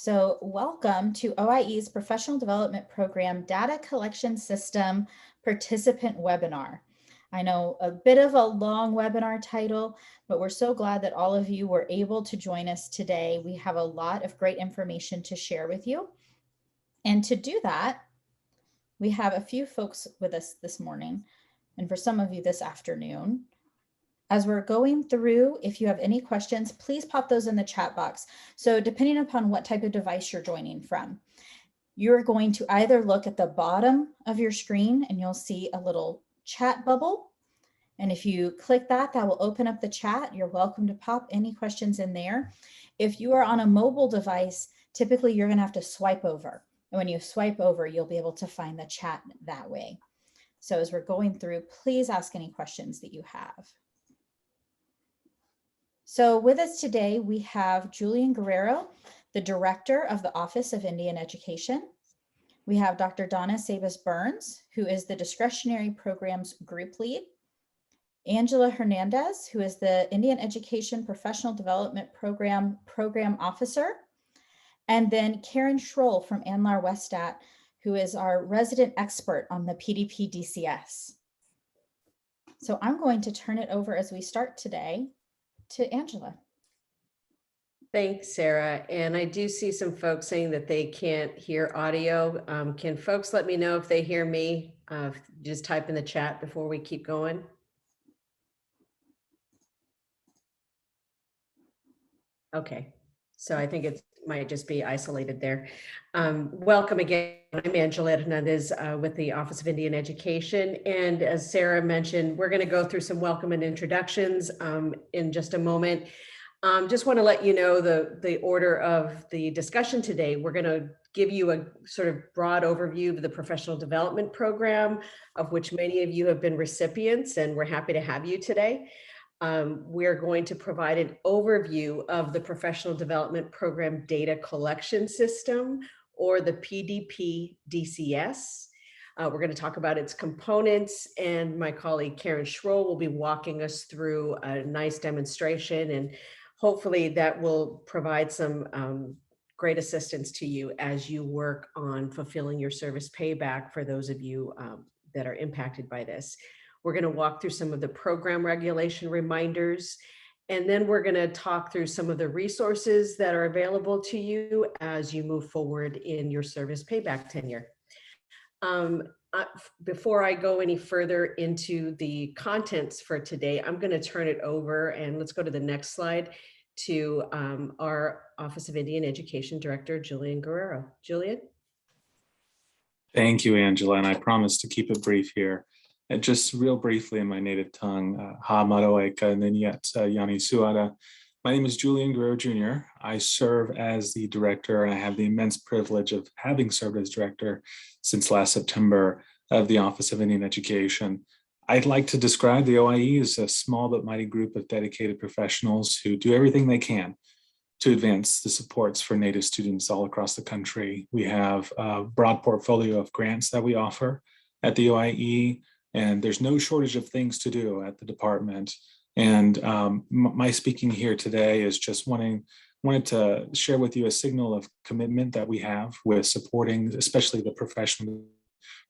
So welcome to OIE's Professional Development Program Data Collection System Participant Webinar. I know a bit of a long webinar title, but we're so glad that all of you were able to join us today. We have a lot of great information to share with you. And to do that, we have a few folks with us this morning, and for some of you this afternoon. As we're going through, if you have any questions, please pop those in the chat box. So depending upon what type of device you're joining from, you're going to either look at the bottom of your screen and you'll see a little chat bubble. And if you click that, that will open up the chat. You're welcome to pop any questions in there. If you are on a mobile device, typically you're going to have to swipe over. And when you swipe over, you'll be able to find the chat that way. So as we're going through, please ask any questions that you have. So with us today, we have Julian Guerrero, the Director of the Office of Indian Education. We have Dr. Donna Sabas-Burns, who is the Discretionary Programs Group Lead. Angela Hernandez, who is the Indian Education Professional Development Program Officer. And then Karen Schroll from Anlar Westat, who is our resident expert on the PDPDCS. So I'm going to turn it over as we start today to Angela. Thanks, Sarah. And I do see some folks saying that they can't hear audio. Can folks let me know if they hear me? Just type in the chat before we keep going. Okay, so I think it might just be isolated there. Welcome again. I'm Angela Hernandez with the Office of Indian Education. And as Sarah mentioned, we're going to go through some welcome and introductions in just a moment. Just want to let you know the order of the discussion today. We're going to give you a sort of broad overview of the professional development program, of which many of you have been recipients, and we're happy to have you today. We're going to provide an overview of the Professional Development Program Data Collection System, or the PDPDCS. We're going to talk about its components, and my colleague Karen Schroll will be walking us through a nice demonstration, and hopefully that will provide some great assistance to you as you work on fulfilling your service payback for those of you that are impacted by this. We're going to walk through some of the program regulation reminders, and then we're going to talk through some of the resources that are available to you as you move forward in your service payback tenure. Before I go any further into the contents for today, I'm going to turn it over, and let's go to the next slide, to our Office of Indian Education Director, Julian Guerrero. Julian? Thank you, Angela, and I promise to keep it brief here. And just real briefly in my native tongue, Ha Maroeka Ninyat Yani Suada. My name is Julian Guerrero Jr. I serve as the director, and I have the immense privilege of having served as director since last September of the Office of Indian Education. I'd like to describe the OIE as a small but mighty group of dedicated professionals who do everything they can to advance the supports for Native students all across the country. We have a broad portfolio of grants that we offer at the OIE, and there's no shortage of things to do at the department. And my speaking here today is just wanted to share with you a signal of commitment that we have with supporting especially the professional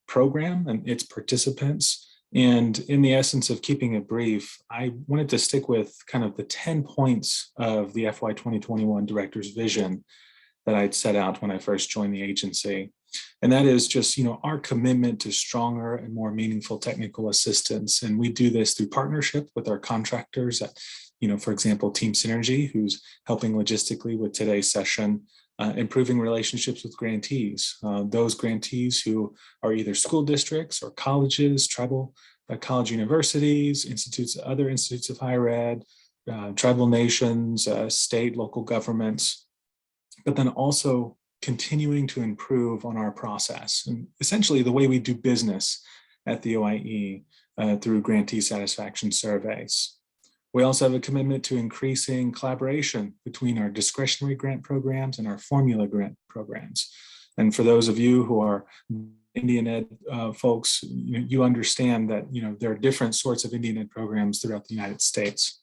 program and its participants. And in the essence of keeping it brief, I wanted to stick with kind of the 10 points of the FY 2021 Director's Vision that I'd set out when I first joined the agency. And that is just, our commitment to stronger and more meaningful technical assistance. And we do this through partnership with our contractors at, for example, Team Synergy, who's helping logistically with today's session, improving relationships with grantees, those grantees who are either school districts or colleges, tribal college universities, other institutes of higher ed, tribal nations, state, local governments, but then also continuing to improve on our process and essentially the way we do business at the OIE through grantee satisfaction surveys. We also have a commitment to increasing collaboration between our discretionary grant programs and our formula grant programs. And for those of you who are Indian Ed folks, you understand that there are different sorts of Indian Ed programs throughout the United States,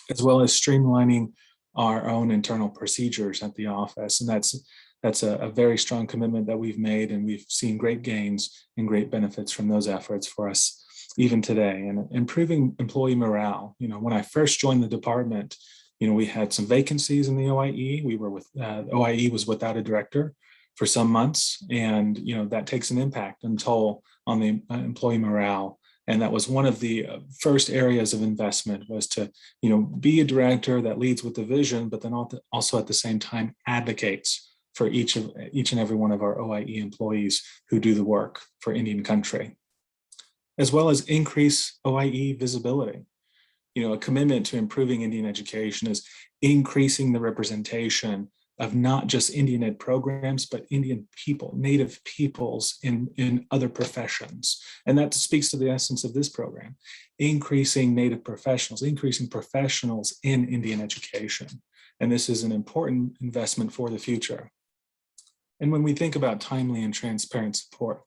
as well as streamlining our own internal procedures at the office. And that's a very strong commitment that we've made, and we've seen great gains and great benefits from those efforts for us even today. And improving employee morale. When I first joined the department, we had some vacancies in the OIE. We were with OIE was without a director for some months, and that takes an impact and toll on the employee morale. And that was one of the first areas of investment, was to be a director that leads with the vision, but then also at the same time advocates for each and every one of our OIE employees who do the work for Indian country, as well as increase OIE visibility. A commitment to improving Indian education is increasing the representation of not just Indian ed programs, but Indian people, Native peoples in other professions. And that speaks to the essence of this program, increasing Native professionals, increasing professionals in Indian education. And this is an important investment for the future. And when we think about timely and transparent support,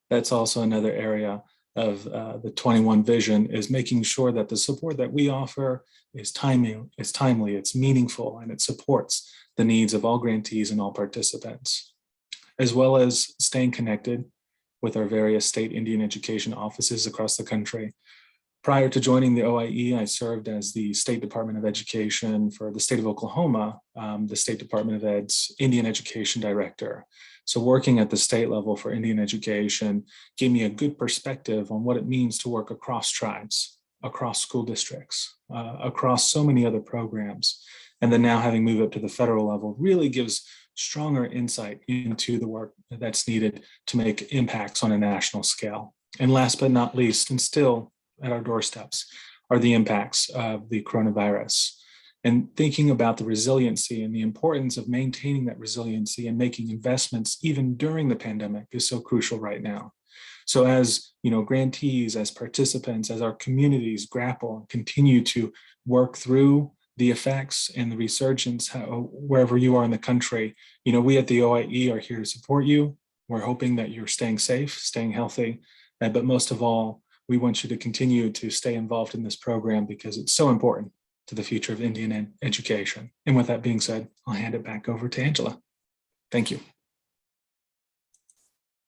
that's also another area of the 21 vision, is making sure that the support that we offer is timely, it's meaningful, and it supports the needs of all grantees and all participants, as well as staying connected with our various state Indian education offices across the country. Prior to joining the OIE, I served as the State Department of Education for the state of Oklahoma, the State Department of Ed's Indian Education Director. So working at the state level for Indian education gave me a good perspective on what it means to work across tribes, across school districts, across so many other programs. And then now having moved up to the federal level really gives stronger insight into the work that's needed to make impacts on a national scale. And last but not least, and still at our doorsteps, are the impacts of the coronavirus. And thinking about the resiliency and the importance of maintaining that resiliency and making investments even during the pandemic is so crucial right now. So as grantees, as participants, as our communities grapple and continue to work through the effects and the resurgence wherever you are in the country, we at the OIE are here to support you. We're hoping that you're staying safe, staying healthy, but most of all, we want you to continue to stay involved in this program because it's so important to the future of Indian education. And with that being said, I'll hand it back over to Angela. Thank you.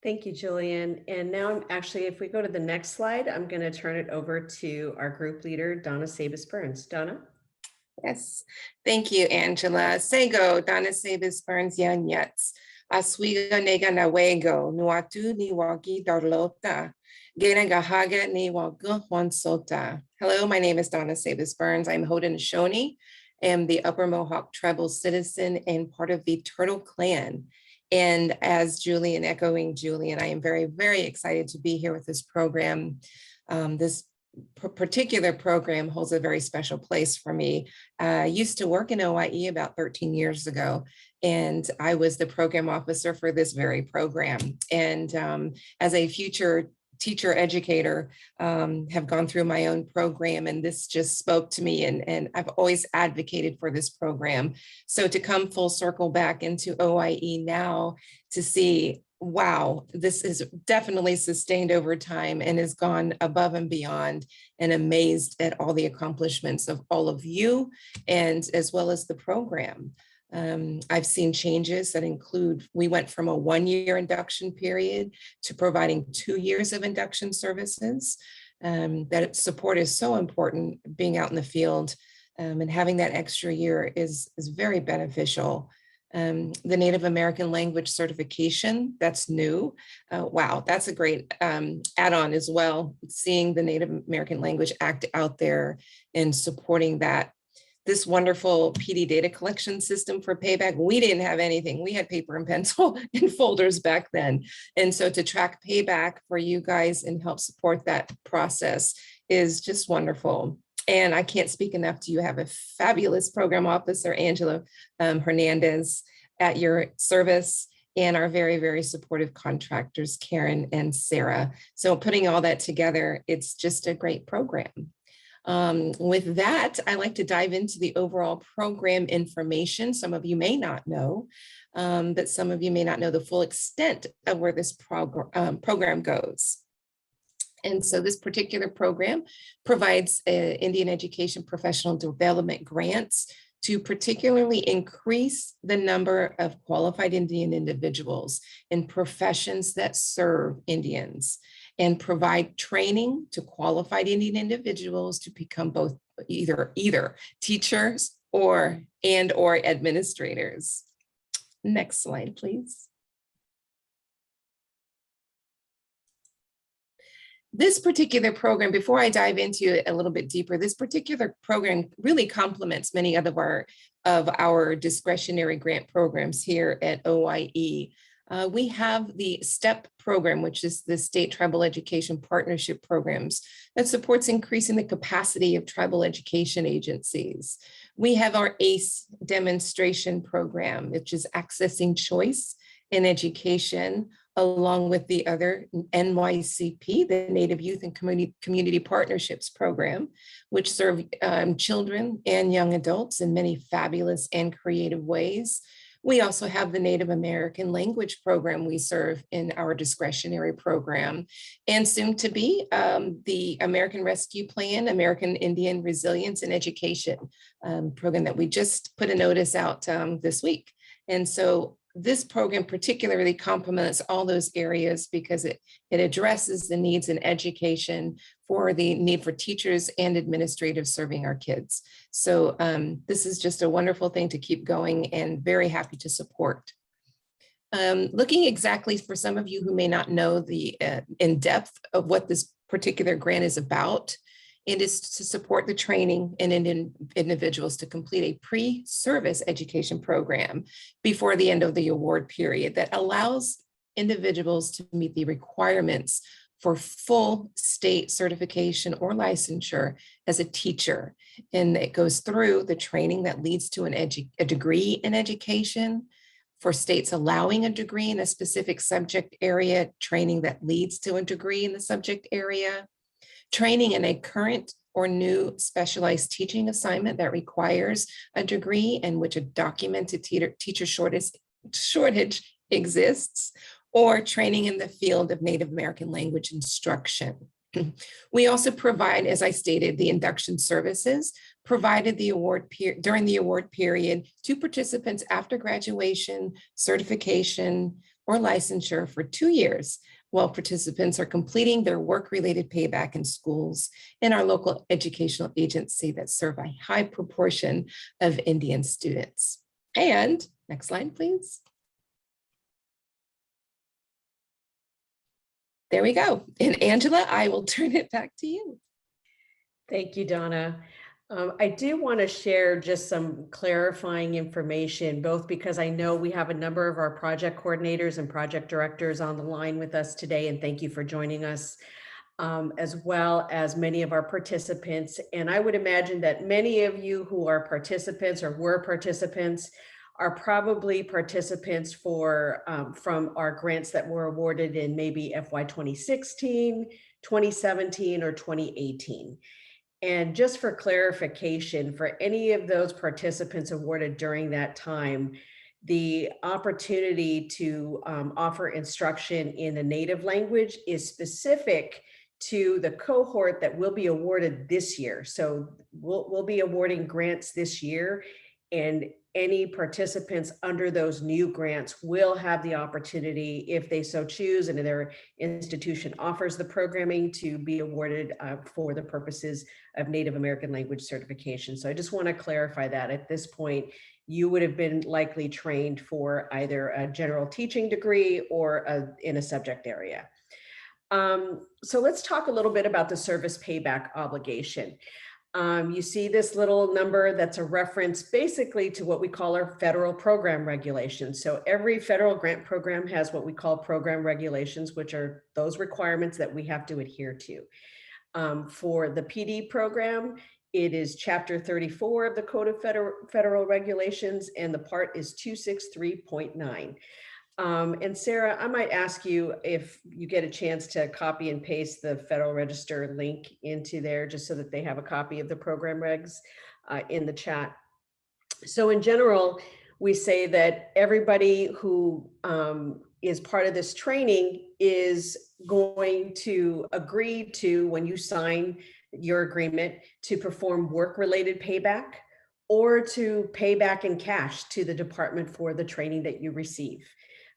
Thank you, Julian. And now if we go to the next slide, I'm going to turn it over to our group leader, Donna Sabis-Burns. Donna? Yes, thank you, Angela. Sego, Donna Sabis-Burns, yan yets. Aswiga nega na wego, nuatu ni wagi darlota. Hello, my name is Donna Sabis-Burns. I'm Haudenosaunee, am the Upper Mohawk tribal citizen and part of the Turtle Clan. And as Julian, echoing Julian, I am very, very excited to be here with this program. This particular program holds a very special place for me. I used to work in OIE about 13 years ago, and I was the program officer for this very program. And as a future teacher educator, have gone through my own program, and this just spoke to me, and I've always advocated for this program. So to come full circle back into OIE now to see, wow, this is definitely sustained over time and has gone above and beyond, and amazed at all the accomplishments of all of you, and as well as the program. I've seen changes that include, we went from a 1-year induction period to providing 2 years of induction services. That support is so important, being out in the field, and having that extra year is very beneficial. The Native American language certification, that's new. Wow, that's a great add-on as well, seeing the Native American Language Act out there and supporting that. This wonderful PD data collection system for payback. We didn't have anything. We had paper and pencil and folders back then. And so to track payback for you guys and help support that process is just wonderful. And I can't speak enough to you. Have a fabulous program officer, Angela Hernandez, at your service, and our very, very supportive contractors, Karen and Sarah. So putting all that together, it's just a great program. With that, I like to dive into the overall program information. Some of you may not know, but some of you may not know the full extent of where this program goes. And so this particular program provides Indian education professional development grants to particularly increase the number of qualified Indian individuals in professions that serve Indians and provide training to qualified Indian individuals to become both either teachers or administrators. Next slide, please. This particular program, before I dive into it a little bit deeper, this particular program really complements many of our discretionary grant programs here at OIE. We have the STEP program, which is the State Tribal Education Partnership Programs that supports increasing the capacity of tribal education agencies. We have our ACE demonstration program, which is accessing choice in education, along with the other NYCP, the Native Youth and Community Partnerships Program, which serve children and young adults in many fabulous and creative ways. We also have the Native American Language Program we serve in our discretionary program, and soon to be the American Rescue Plan, American Indian Resilience and Education program that we just put a notice out this week. And so this program particularly complements all those areas because it addresses the needs in education for the need for teachers and administrators serving our kids. So this is just a wonderful thing to keep going and very happy to support. Looking exactly for some of you who may not know the in depth of what this particular grant is about, it is to support the training in individuals to complete a pre-service education program before the end of the award period that allows individuals to meet the requirements for full state certification or licensure as a teacher. And it goes through the training that leads to a degree in education, for states allowing a degree in a specific subject area, training that leads to a degree in the subject area, training in a current or new specialized teaching assignment that requires a degree in which a documented teacher shortage exists, or training in the field of Native American language instruction. We also provide, as I stated, the induction services, provided during the award period to participants after graduation, certification, or licensure for 2 years, while participants are completing their work-related payback in schools in our local educational agency that serve a high proportion of Indian students. And next slide, please. There we go. And Angela, I will turn it back to you. Thank you, Donna. I do want to share just some clarifying information, both because I know we have a number of our project coordinators and project directors on the line with us today, and thank you for joining us, as well as many of our participants. And I would imagine that many of you who are participants or were participants are probably participants from our grants that were awarded in maybe FY 2016, 2017, or 2018. And just for clarification, for any of those participants awarded during that time, the opportunity to offer instruction in a native language is specific to the cohort that will be awarded this year. So we'll be awarding grants this year, and any participants under those new grants will have the opportunity, if they so choose and their institution offers the programming, to be awarded for the purposes of Native American language certification. So I just want to clarify that at this point, you would have been likely trained for either a general teaching degree or in a subject area. So let's talk a little bit about the service payback obligation. You see this little number that's a reference basically to what we call our federal program regulations. So every federal grant program has what we call program regulations, which are those requirements that we have to adhere to. For the PD program, it is Chapter 34 of the Code of Federal Regulations, and the part is 263.9. And Sarah, I might ask you if you get a chance to copy and paste the Federal Register link into there, just so that they have a copy of the program regs in the chat. So in general, we say that everybody who is part of this training is going to agree to, when you sign your agreement, to perform work-related payback or to pay back in cash to the department for the training that you receive.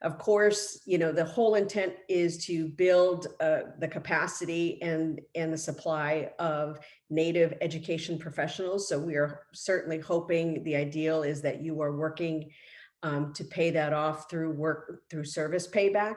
Of course, you know, the whole intent is to build the capacity and the supply of Native education professionals. So we are certainly hoping, the ideal is that you are working to pay that off through service payback.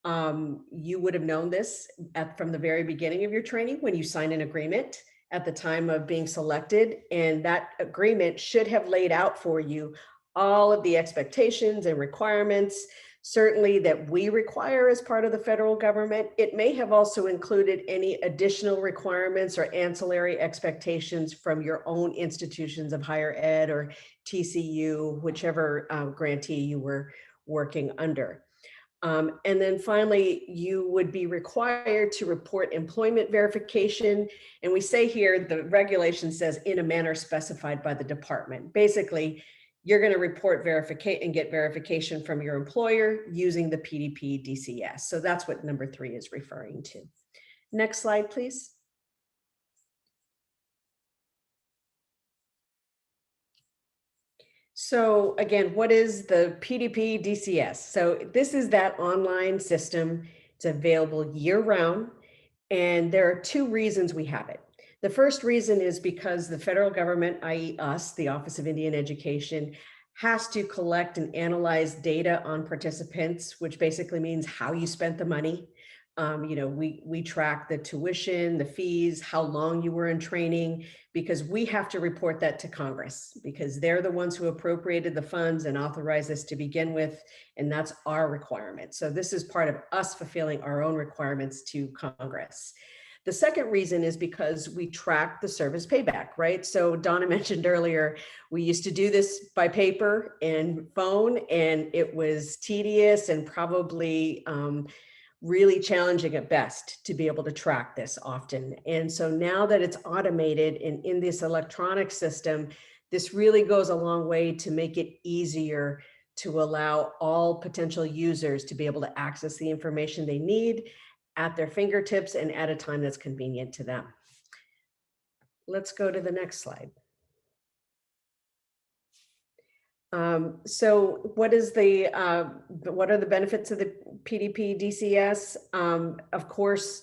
You would have known this from the very beginning of your training when you signed an agreement at the time of being selected, and that agreement should have laid out for you all of the expectations and requirements, certainly that we require as part of the federal government. It may have also included any additional requirements or ancillary expectations from your own institutions of higher ed or TCU, whichever grantee you were working under. And then finally, you would be required to report employment verification. And we say here, the regulation says in a manner specified by the department. Basically, you're going to report verification and get verification from your employer using the PDPDCS. So that's what number 3 is referring to. Next slide, please. So again, what is the PDPDCS? So this is that online system. It's available year round. And there are 2 reasons we have it. The first reason is because the federal government, i.e. us, the Office of Indian Education, has to collect and analyze data on participants, which basically means how you spent the money. You know, we track the tuition, the fees, how long you were in training, because we have to report that to Congress, because they're the ones who appropriated the funds and authorized this to begin with, and that's our requirement. So this is part of us fulfilling our own requirements to Congress. The second reason is because we track the service payback, right? So Donna mentioned earlier, we used to do this by paper and phone, and it was tedious and probably really challenging at best to be able to track this often. And so now that it's automated and in this electronic system, this really goes a long way to make it easier to allow all potential users to be able to access the information they need at their fingertips and at a time that's convenient to them. Let's go to the next slide. So what are the benefits of the PDPDCS? Of course,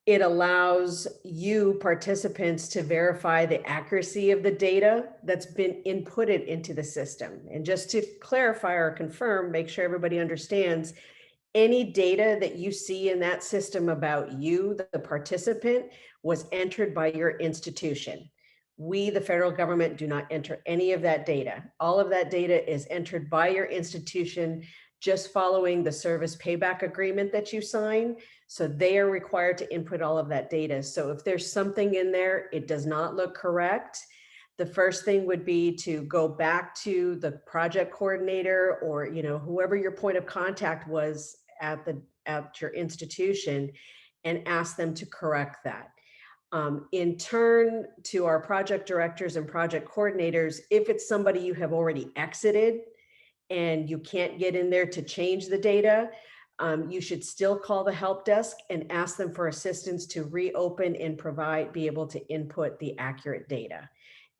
it allows you participants to verify the accuracy of the data that's been inputted into the system. And just to clarify or confirm, make sure everybody understands, any data that you see in that system about you, the participant, was entered by your institution. We, the federal government, do not enter any of that data. All of that data is entered by your institution, just following the service payback agreement that you sign. So they are required to input all of that data. So if there's something in there, it does not look correct, the first thing would be to go back to the project coordinator or, you know, whoever your point of contact was at your institution, and ask them to correct that. In turn, to our project directors and project coordinators, if it's somebody you have already exited and you can't get in there to change the data, you should still call the help desk and ask them for assistance to reopen and be able to input the accurate data.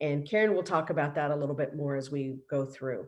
And Karen will talk about that a little bit more as we go through.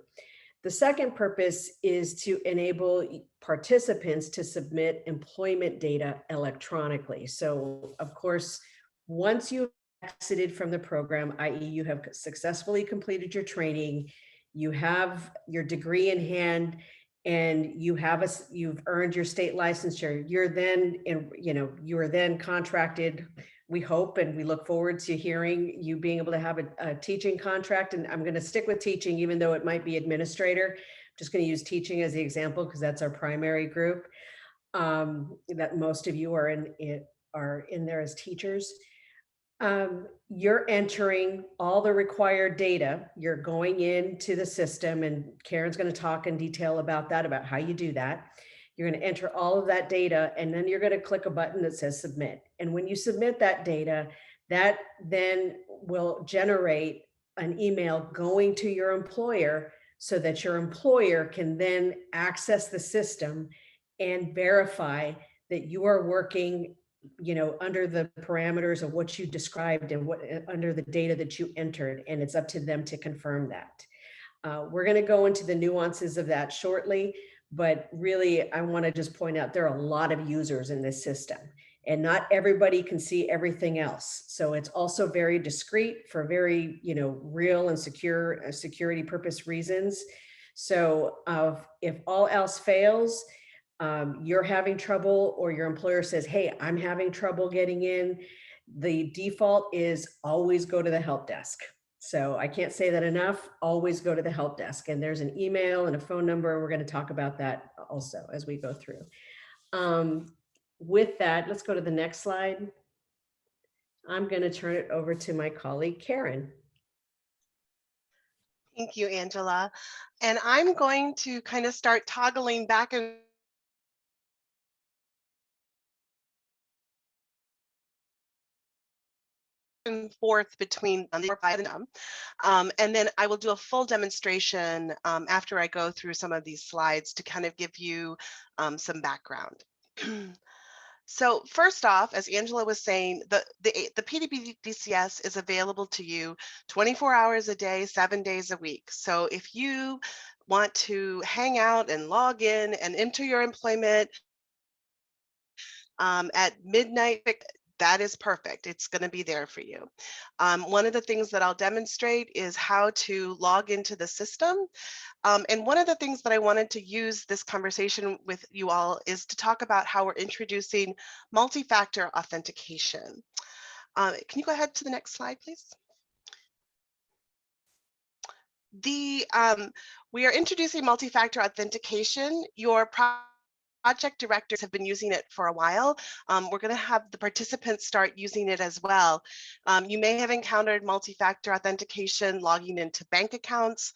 The second purpose is to enable participants to submit employment data electronically. So of course, once you've exited from the program, i.e. you have successfully completed your training, you have your degree in hand, and you've earned your state licensure, you are then contracted. We hope and we look forward to hearing you being able to have a teaching contract. And I'm going to stick with teaching, even though it might be administrator. I'm just going to use teaching as the example because that's our primary group. That most of you are in there as teachers. You're entering all the required data. You're going into the system, and Karen's going to talk in detail about that, about how you do that. You're going to enter all of that data, and then you're going to click a button that says submit. And when you submit that data, that then will generate an email going to your employer so that your employer can then access the system and verify that you are working under the parameters of what you described and what under the data that you entered, and it's up to them to confirm that. We're going to go into the nuances of that shortly, but really I want to just point out there are a lot of users in this system, and not everybody can see everything else. So it's also very discreet for very, real and secure security purpose reasons. So if all else fails, you're having trouble, or your employer says, hey, I'm having trouble getting in, the default is always go to the help desk. So I can't say that enough. Always go to the help desk, and there's an email and a phone number. We're going to talk about that also as we go through. With that, let's go to the next slide. I'm going to turn it over to my colleague, Karen. Thank you, Angela. And I'm going to kind of start toggling back and forth between them. And then I will do a full demonstration after I go through some of these slides to kind of give you some background. So first off, as Angela was saying, the PDPDCS is available to you 24 hours a day, 7 days a week. So if you want to hang out and log in and enter your employment at midnight, that is perfect. It's going to be there for you. One of the things that I'll demonstrate is how to log into the system. And one of the things that I wanted to use this conversation with you all is to talk about how we're introducing multi-factor authentication. Can you go ahead to the next slide, please? We are introducing multi-factor authentication. Your project directors have been using it for a while. We're going to have the participants start using it as well. You may have encountered multi-factor authentication logging into bank accounts,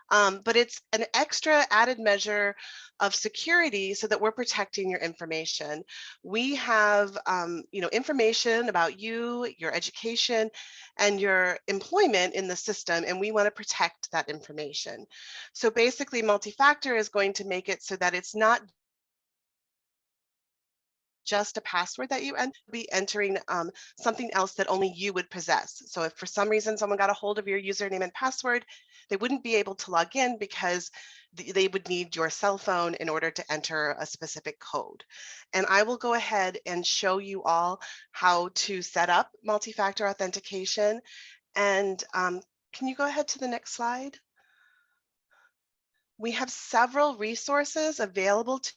but it's an extra added measure of security so that we're protecting your information. We have information about you, your education, and your employment in the system, and we want to protect that information. So basically, multi-factor is going to make it so that it's not just a password that you be entering something else that only you would possess. So if for some reason someone got a hold of your username and password, they wouldn't be able to log in because they would need your cell phone in order to enter a specific code. And I will go ahead and show you all how to set up multi-factor authentication. And can you go ahead to the next slide? We have several resources available to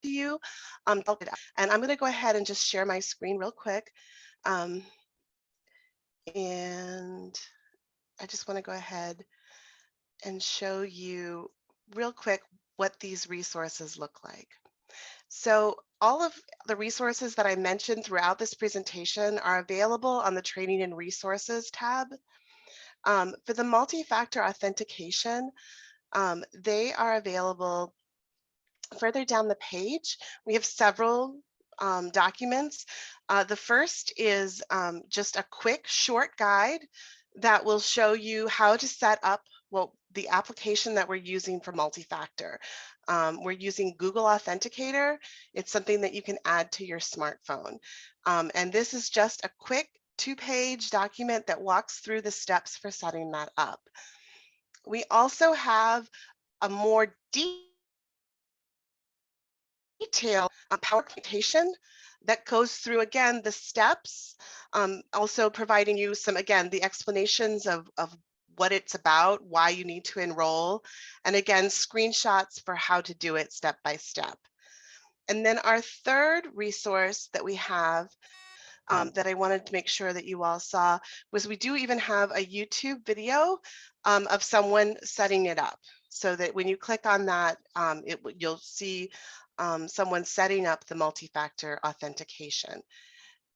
you. And I'm going to go ahead and just share my screen real quick. And I just want to go ahead and show you real quick what these resources look like. So all of the resources that I mentioned throughout this presentation are available on the Training and Resources tab. For the multi-factor authentication, they are available further down the page. We have several documents. The first is just a quick short guide that will show you how to set up the application that we're using for multi-factor. We're using Google Authenticator. It's something that you can add to your smartphone. And this is just a quick 2-page document that walks through the steps for setting that up. We also have a more detailed PowerPoint that goes through, again, the steps, also providing you some, again, the explanations of what it's about, why you need to enroll, and again, screenshots for how to do it step by step. And then our third resource that we have that I wanted to make sure that you all saw was we do even have a YouTube video of someone setting it up, so that when you click on that, you'll see someone setting up the multi-factor authentication.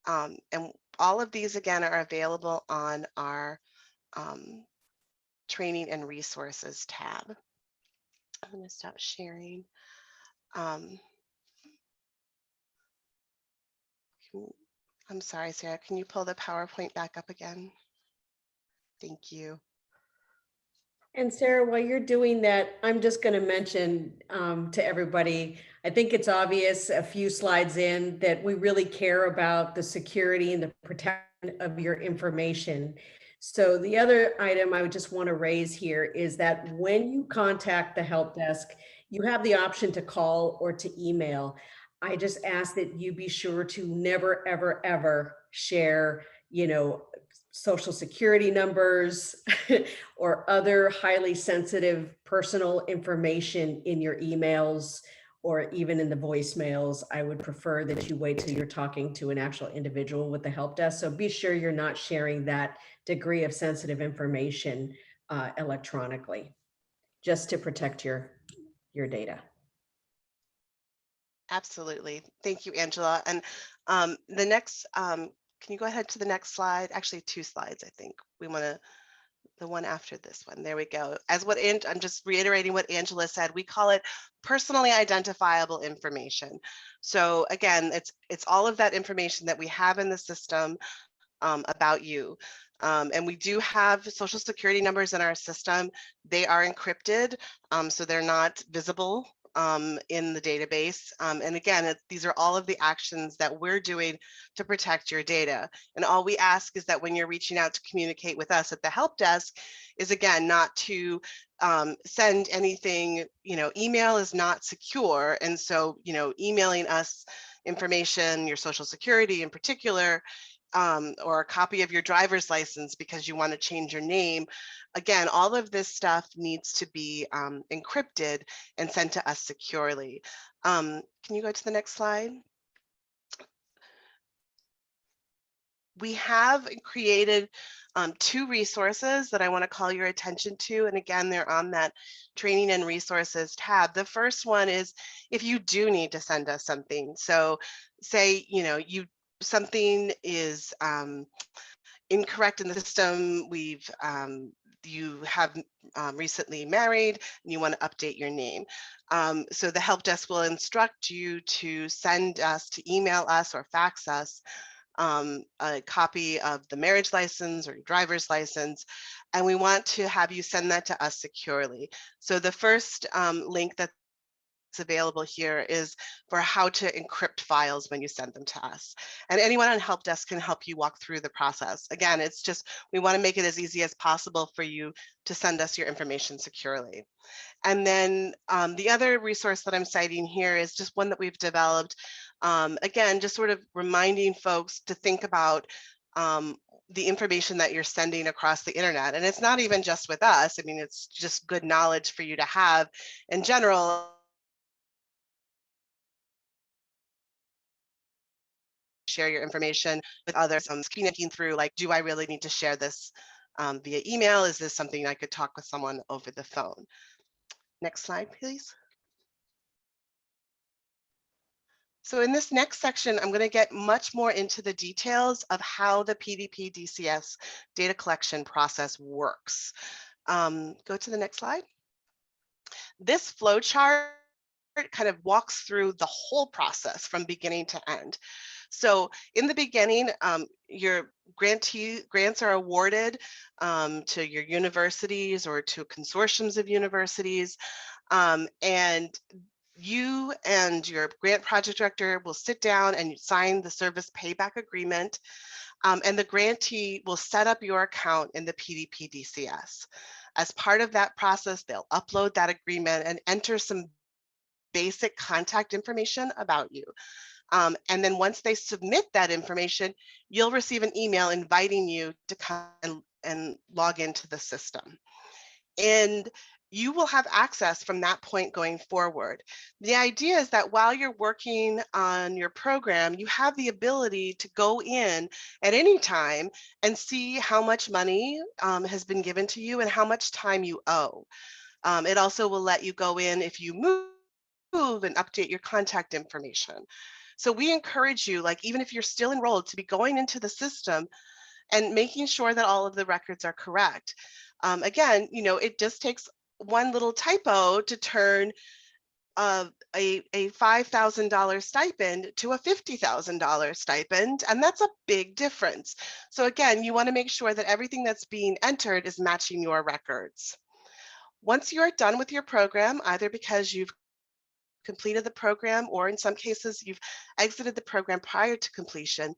And all of these, again, are available on our Training and Resources tab. I'm going to stop sharing. I'm sorry, Sarah, can you pull the PowerPoint back up again? Thank you. And Sarah, while you're doing that, I'm just going to mention to everybody, I think it's obvious a few slides in that we really care about the security and the protection of your information. So the other item I would just want to raise here is that when you contact the help desk, you have the option to call or to email. I just ask that you be sure to never, ever, ever share, social security numbers or other highly sensitive personal information in your emails or even in the voicemails. I would prefer that you wait till you're talking to an actual individual with the help desk. So be sure you're not sharing that degree of sensitive information electronically, just to protect your data. Absolutely. Thank you, Angela. And the next, can you go ahead to the next slide? Actually, 2 slides, I think. We want to, the one after this one. There we go. I'm just reiterating what Angela said. We call it personally identifiable information. So again, it's all of that information that we have in the system about you. And we do have social security numbers in our system. They are encrypted, so they're not visible in the database. And again, these are all of the actions that we're doing to protect your data. And all we ask is that when you're reaching out to communicate with us at the help desk is, again, not to send anything, email is not secure. And so, emailing us information, your social security in particular, or a copy of your driver's license because you want to change your name. Again, all of this stuff needs to be encrypted and sent to us securely. Can you go to the next slide? We have created 2 resources that I want to call your attention to. And again, they're on that training and resources tab. The first one is if you do need to send us something. So say, something is incorrect in the system. You have recently married and you want to update your name. So the help desk will instruct you to send us, to email us or fax us a copy of the marriage license or your driver's license, and we want to have you send that to us securely. So the first link that's available here is for how to encrypt files when you send them to us. And anyone on help desk can help you walk through the process. Again, it's just, we want to make it as easy as possible for you to send us your information securely. And then the other resource that I'm citing here is just one that we've developed. Again, just sort of reminding folks to think about the information that you're sending across the internet. And it's not even just with us. I mean, it's just good knowledge for you to have in general. Share your information with others. Thinking through, like, do I really need to share this via email? Is this something I could talk with someone over the phone? Next slide, please. So in this next section, I'm going to get much more into the details of how the PDPDCS data collection process works. Go to the next slide. This flow chart kind of walks through the whole process from beginning to end. So in the beginning, your grants are awarded to your universities or to consortiums of universities, and you and your grant project director will sit down and sign the service payback agreement, and the grantee will set up your account in the PDPDCS. As part of that process, they'll upload that agreement and enter some basic contact information about you. And then once they submit that information, you'll receive an email inviting you to come and log into the system. And you will have access from that point going forward. The idea is that while you're working on your program, you have the ability to go in at any time and see how much money has been given to you and how much time you owe. It also will let you go in if you move and update your contact information. So we encourage you, like, even if you're still enrolled, to be going into the system and making sure that all of the records are correct. Again, it just takes one little typo to turn a $5,000 stipend to a $50,000 stipend, and that's a big difference. So again, you want to make sure that everything that's being entered is matching your records. Once you are done with your program, either because you've completed the program or in some cases you've exited the program prior to completion,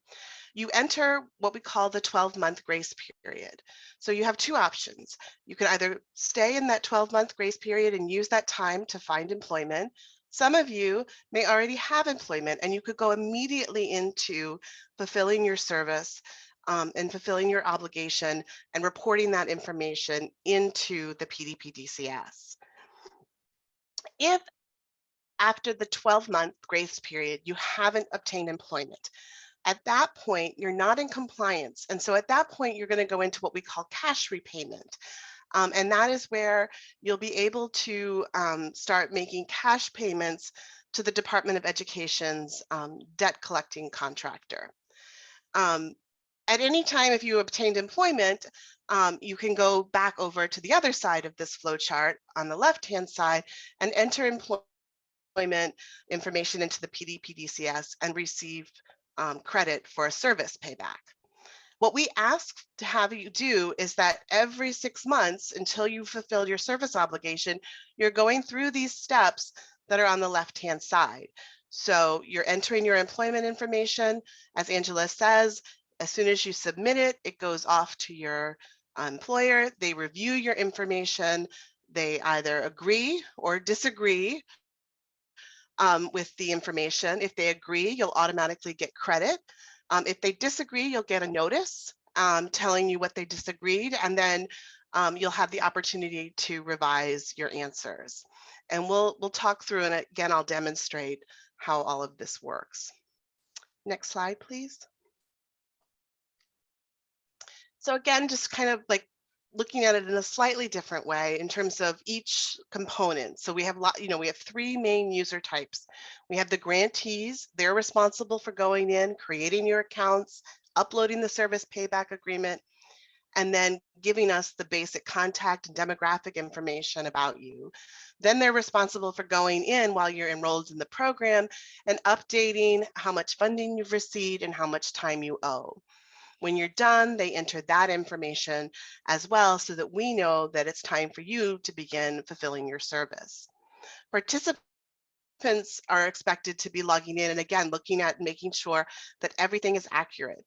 you enter what we call the 12-month grace period. So you have two options. You can either stay in that 12-month grace period and use that time to find employment. Some of you may already have employment and you could go immediately into fulfilling your service and fulfilling your obligation and reporting that information into the PDPDCS. If after the 12-month grace period, you haven't obtained employment, at that point, you're not in compliance. And so at that point, you're going to go into what we call cash repayment. And that is where you'll be able to start making cash payments to the Department of Education's debt collecting contractor. At any time, if you obtained employment, you can go back over to the other side of this flow chart on the left-hand side and enter employment information into the PDPDCS and receive credit for a service payback. What we ask to have you do is that every 6 months until you fulfill your service obligation, you're going through these steps that are on the left-hand side. So you're entering your employment information. As Angela says, as soon as you submit it, it goes off to your employer. They review your information. They either agree or disagree with the information. If they agree, you'll automatically get credit. If they disagree, you'll get a notice telling you what they disagreed, and then you'll have the opportunity to revise your answers. And we'll talk through, and again, I'll demonstrate how all of this works. Next slide, please. So again, just kind of like looking at it in a slightly different way in terms of each component. So we have we have three main user types. We have the grantees. They're responsible for going in, creating your accounts, uploading the service payback agreement, and then giving us the basic contact and demographic information about you. Then they're responsible for going in while you're enrolled in the program and updating how much funding you've received and how much time you owe. When you're done, they enter that information as well so that we know that it's time for you to begin fulfilling your service. Participants are expected to be logging in and again, looking at making sure that everything is accurate.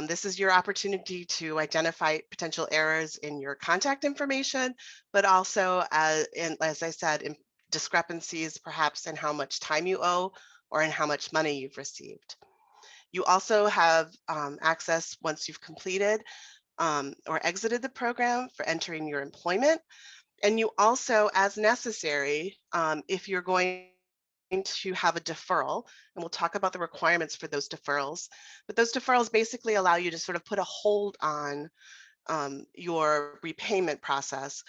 This is your opportunity to identify potential errors in your contact information, but also, as I said, in discrepancies perhaps in how much time you owe or in how much money you've received. You also have access once you've completed or exited the program for entering your employment. And you also, as necessary, if you're going to have a deferral, and we'll talk about the requirements for those deferrals, but those deferrals basically allow you to sort of put a hold on your repayment process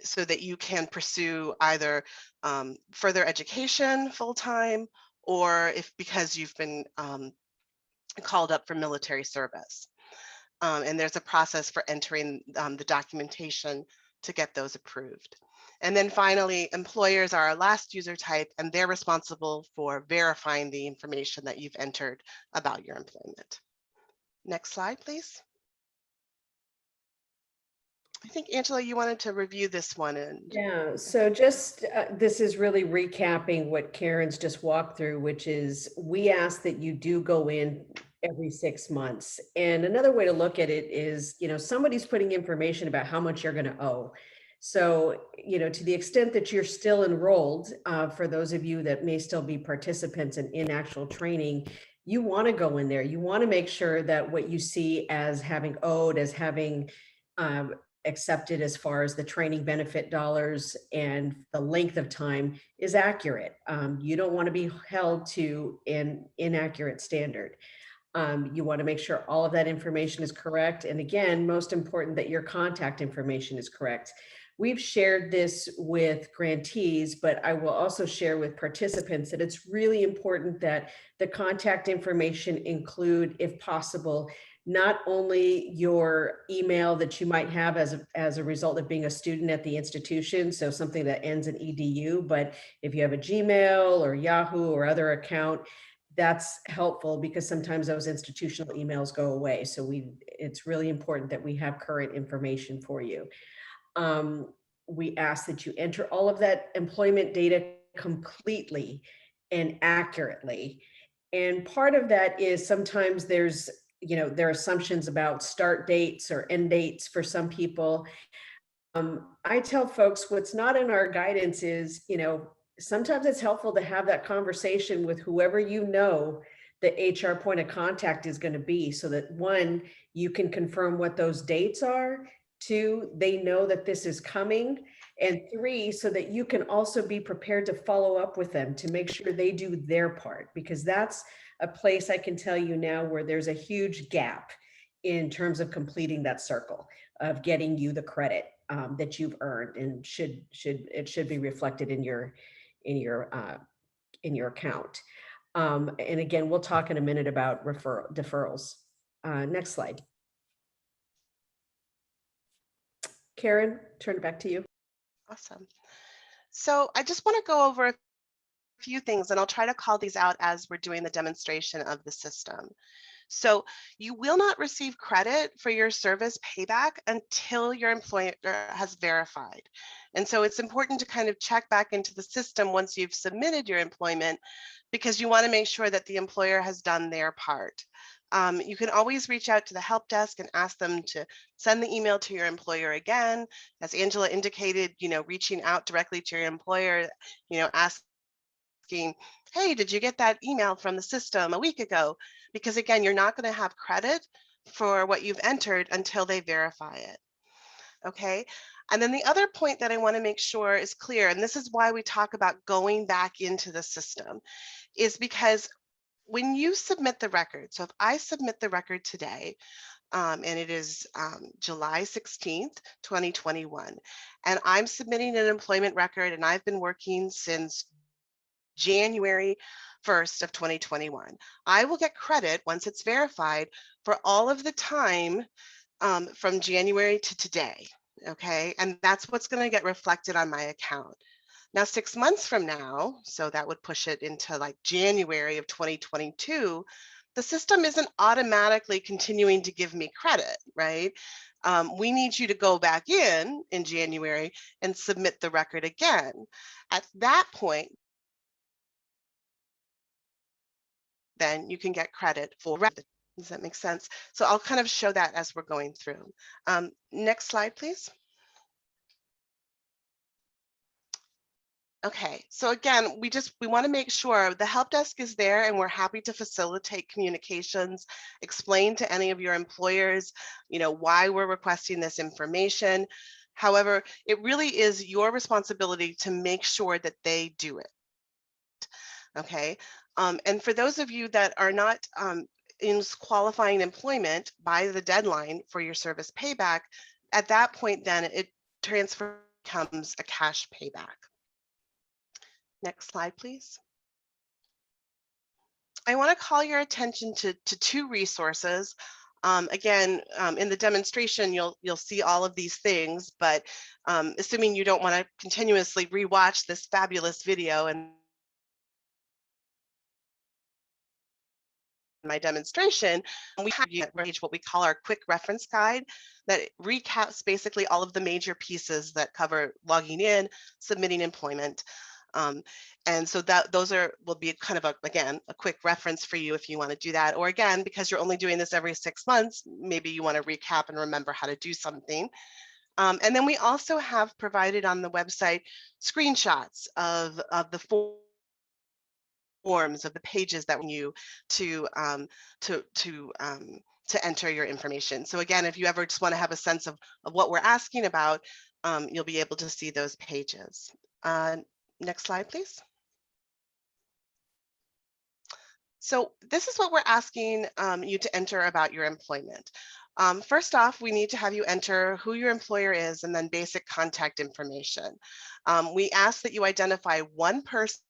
so that you can pursue either further education full-time, or if because you've been called up for military service. And there's a process for entering the documentation to get those approved. And then finally, employers are our last user type, and they're responsible for verifying the information that you've entered about your employment. Next slide, please. I think, Angela, you wanted to review this one. Yeah, so just this is really recapping what Karen's just walked through, which is we ask that you do go in every 6 months. And another way to look at it is, somebody's putting information about how much you're going to owe. So, to the extent that you're still enrolled, for those of you that may still be participants in actual training, you want to go in there. You want to make sure that what you see as having owed, as having accepted as far as the training benefit dollars and the length of time is accurate. You don't want to be held to an inaccurate standard. You want to make sure all of that information is correct. And again, most important, that your contact information is correct. We've shared this with grantees, but I will also share with participants that it's really important that the contact information include, if possible, not only your email that you might have as a result of being a student at the institution, so something that ends in edu, but if you have a Gmail or Yahoo or other account, that's helpful because sometimes those institutional emails go away. So it's really important that we have current information for you. we ask that you enter all of that employment data completely and accurately. And part of that is sometimes there's, there are assumptions about start dates or end dates for some people. I tell folks what's not in our guidance is, sometimes it's helpful to have that conversation with whoever the HR point of contact is going to be, so that one, you can confirm what those dates are, two, they know that this is coming, and three, so that you can also be prepared to follow up with them to make sure they do their part, because that's a place I can tell you now where there's a huge gap in terms of completing that circle of getting you the credit that you've earned, and it should be reflected in your account. And again, we'll talk in a minute about deferrals. Next slide. Karen, turn it back to you. Awesome. So I just want to go over a few things, and I'll try to call these out as we're doing the demonstration of the system. So you will not receive credit for your service payback until your employer has verified. And so it's important to kind of check back into the system once you've submitted your employment, because you want to make sure that the employer has done their part. You can always reach out to the help desk and ask them to send the email to your employer again. As Angela indicated, reaching out directly to your employer, asking, hey, did you get that email from the system a week ago? Because again, you're not going to have credit for what you've entered until they verify it. Okay. And then the other point that I want to make sure is clear, and this is why we talk about going back into the system, is because when you submit the record, so if I submit the record today, and it is July 16th, 2021, and I'm submitting an employment record, and I've been working since January 1st of 2021. I will get credit once it's verified for all of the time from January to today, okay? And that's what's gonna get reflected on my account. Now, 6 months from now, so that would push it into like January of 2022, the system isn't automatically continuing to give me credit, right? We need you to go back in January and submit the record again. At that point, then you can get credit for record. Does that make sense? So I'll kind of show that as we're going through. Next slide, please. Okay, so again, we want to make sure the help desk is there, and we're happy to facilitate communications, explain to any of your employers, why we're requesting this information. However, it really is your responsibility to make sure that they do it. Okay, and for those of you that are not in qualifying employment by the deadline for your service payback, at that point, then it transfer becomes a cash payback. Next slide, please. I want to call your attention to two resources. Again, in the demonstration, you'll see all of these things, but assuming you don't want to continuously rewatch this fabulous video and my demonstration, we have what we call our quick reference guide that recaps basically all of the major pieces that cover logging in, submitting employment. And so those will be kind of again, a quick reference for you if you want to do that. Or again, because you're only doing this every 6 months, maybe you want to recap and remember how to do something. And then we also have provided on the website screenshots of the forms of the pages that you to enter your information. So again, if you ever just want to have a sense of what we're asking about, you'll be able to see those pages. Next slide, please. So this is what we're asking you to enter about your employment. First off, we need to have you enter who your employer is and then basic contact information. We ask that you identify one person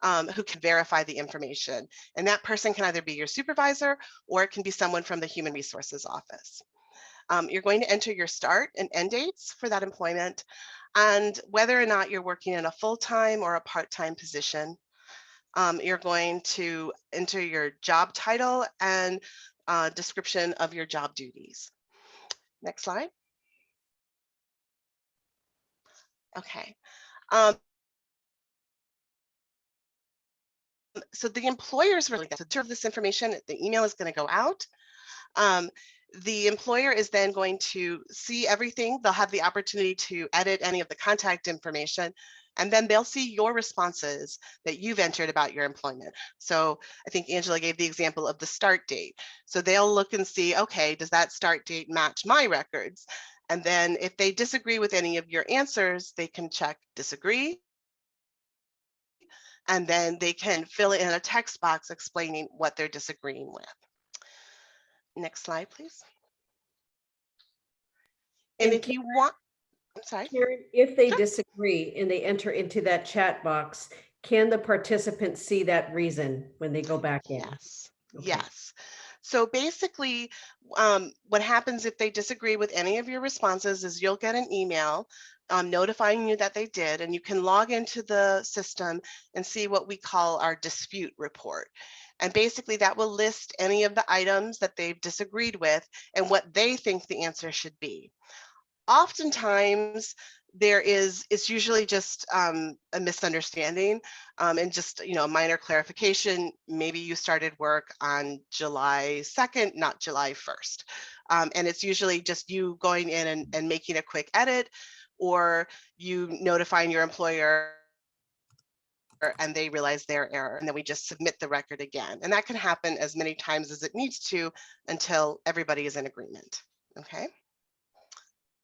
who can verify the information. And that person can either be your supervisor or it can be someone from the Human Resources Office. You're going to enter your start and end dates for that employment and whether or not you're working in a full-time or a part-time position. You're going to enter your job title and description of your job duties. Next slide. Okay. So the employers really get to serve this information. The email is going to go out. The employer is then going to see everything. They'll have the opportunity to edit any of the contact information, and then they'll see your responses that you've entered about your employment. So I think Angela gave the example of the start date. So they'll look and see, okay, does that start date match my records? And then if they disagree with any of your answers, they can check disagree, and then they can fill in a text box explaining what they're disagreeing with. Next slide, please. And if you want, I'm sorry. Karen, if they Sure. disagree and they enter into that chat box, can the participants see that reason when they go back in? Yes, Okay. yes. So basically, what happens if they disagree with any of your responses is you'll get an email notifying you that they did, and you can log into the system and see what we call our dispute report. And basically that will list any of the items that they've disagreed with and what they think the answer should be. Oftentimes it's usually just a misunderstanding and just a minor clarification. Maybe you started work on July 2nd, not July 1st. And it's usually just you going in and making a quick edit, or you notifying your employer and they realize their error, and then we just submit the record again. And that can happen as many times as it needs to until everybody is in agreement. Okay.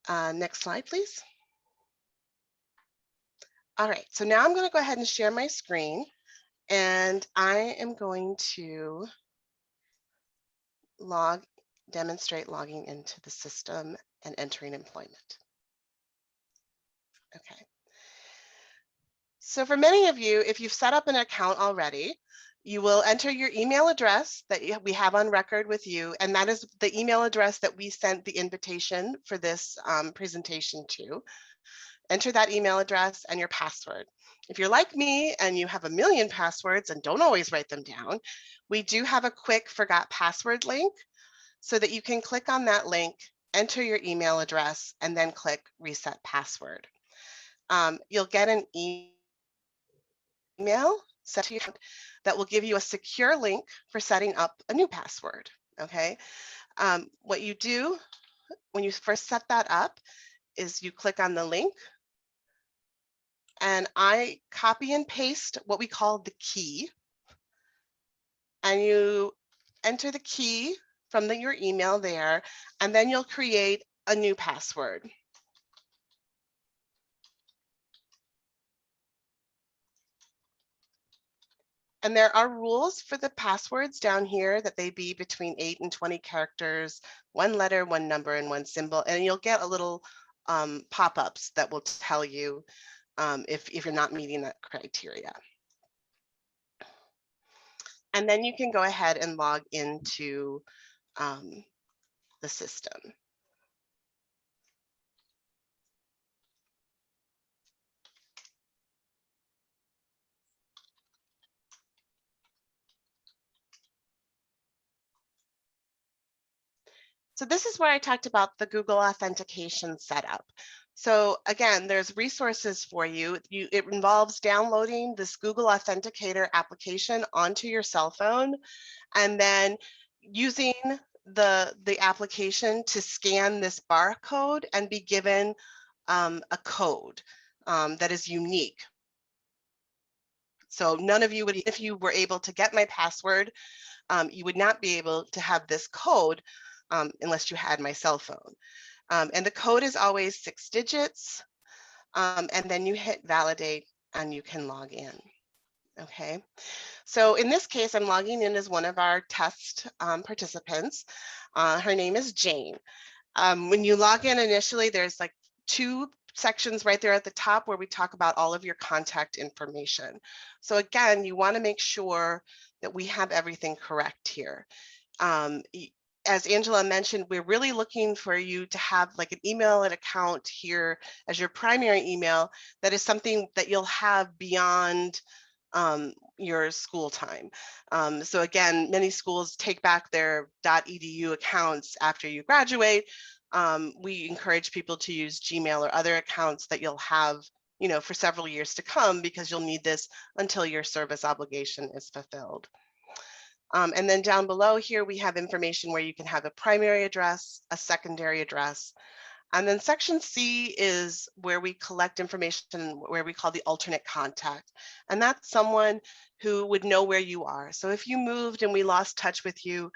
Next slide, please. All right, so now I'm going to go ahead and share my screen, and I am going to demonstrate logging into the system and entering employment. Okay. So for many of you, if you've set up an account already, you will enter your email address that we have on record with you, and that is the email address that we sent the invitation for this presentation to. Enter that email address and your password. If you're like me and you have a million passwords and don't always write them down, we do have a quick forgot password link so that you can click on that link, enter your email address, and then click reset password. You'll get an email sent to you that will give you a secure link for setting up a new password. Okay. What you do when you first set that up is you click on the link, and I copy and paste what we call the key, and you enter the key from your email there, and then you'll create a new password. And there are rules for the passwords down here that they be between 8 and 20 characters, 1 letter, 1 number, and 1 symbol, and you'll get a little pop-ups that will tell you if you're not meeting that criteria. And then you can go ahead and log into the system. So this is where I talked about the Google authentication setup. So again, there's resources for you. It involves downloading this Google Authenticator application onto your cell phone, and then using the application to scan this barcode and be given a code that is unique. So none of you would, if you were able to get my password, you would not be able to have this code unless you had my cell phone. And the code is always 6 digits. And then you hit validate and you can log in. Okay. So in this case, I'm logging in as one of our test participants. Her name is Jane. When you log in initially, there's like 2 sections right there at the top where we talk about all of your contact information. So again, you want to make sure that we have everything correct here. As Angela mentioned, we're really looking for you to have like an email and account here as your primary email that is something that you'll have beyond your school time. So again, many schools take back their .edu accounts after you graduate. we encourage people to use Gmail or other accounts that you'll have, you know, for several years to come, because you'll need this until your service obligation is fulfilled. And then down below here, we have information where you can have a primary address, a secondary address. And then section C is where we collect information, where we call the alternate contact. And that's someone who would know where you are. So if you moved and we lost touch with you,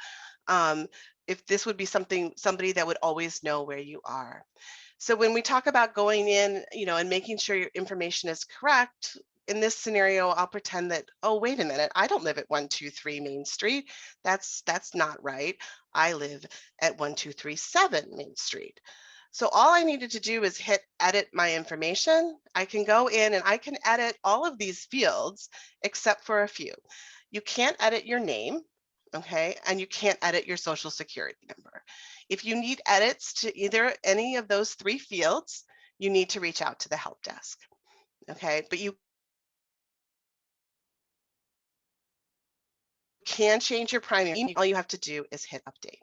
if this would be somebody that would always know where you are. So when we talk about going in, you know, and making sure your information is correct, in this scenario, I'll pretend that, oh, wait a minute, I don't live at 123 Main Street. That's not right. I live at 1237 Main Street. So all I needed to do is hit edit my information. I can go in and I can edit all of these fields except for a few. You can't edit your name, okay? And you can't edit your social security number. If you need edits to either any of those 3 fields, you need to reach out to the help desk, okay? But you can change your primary email. All you have to do is hit update,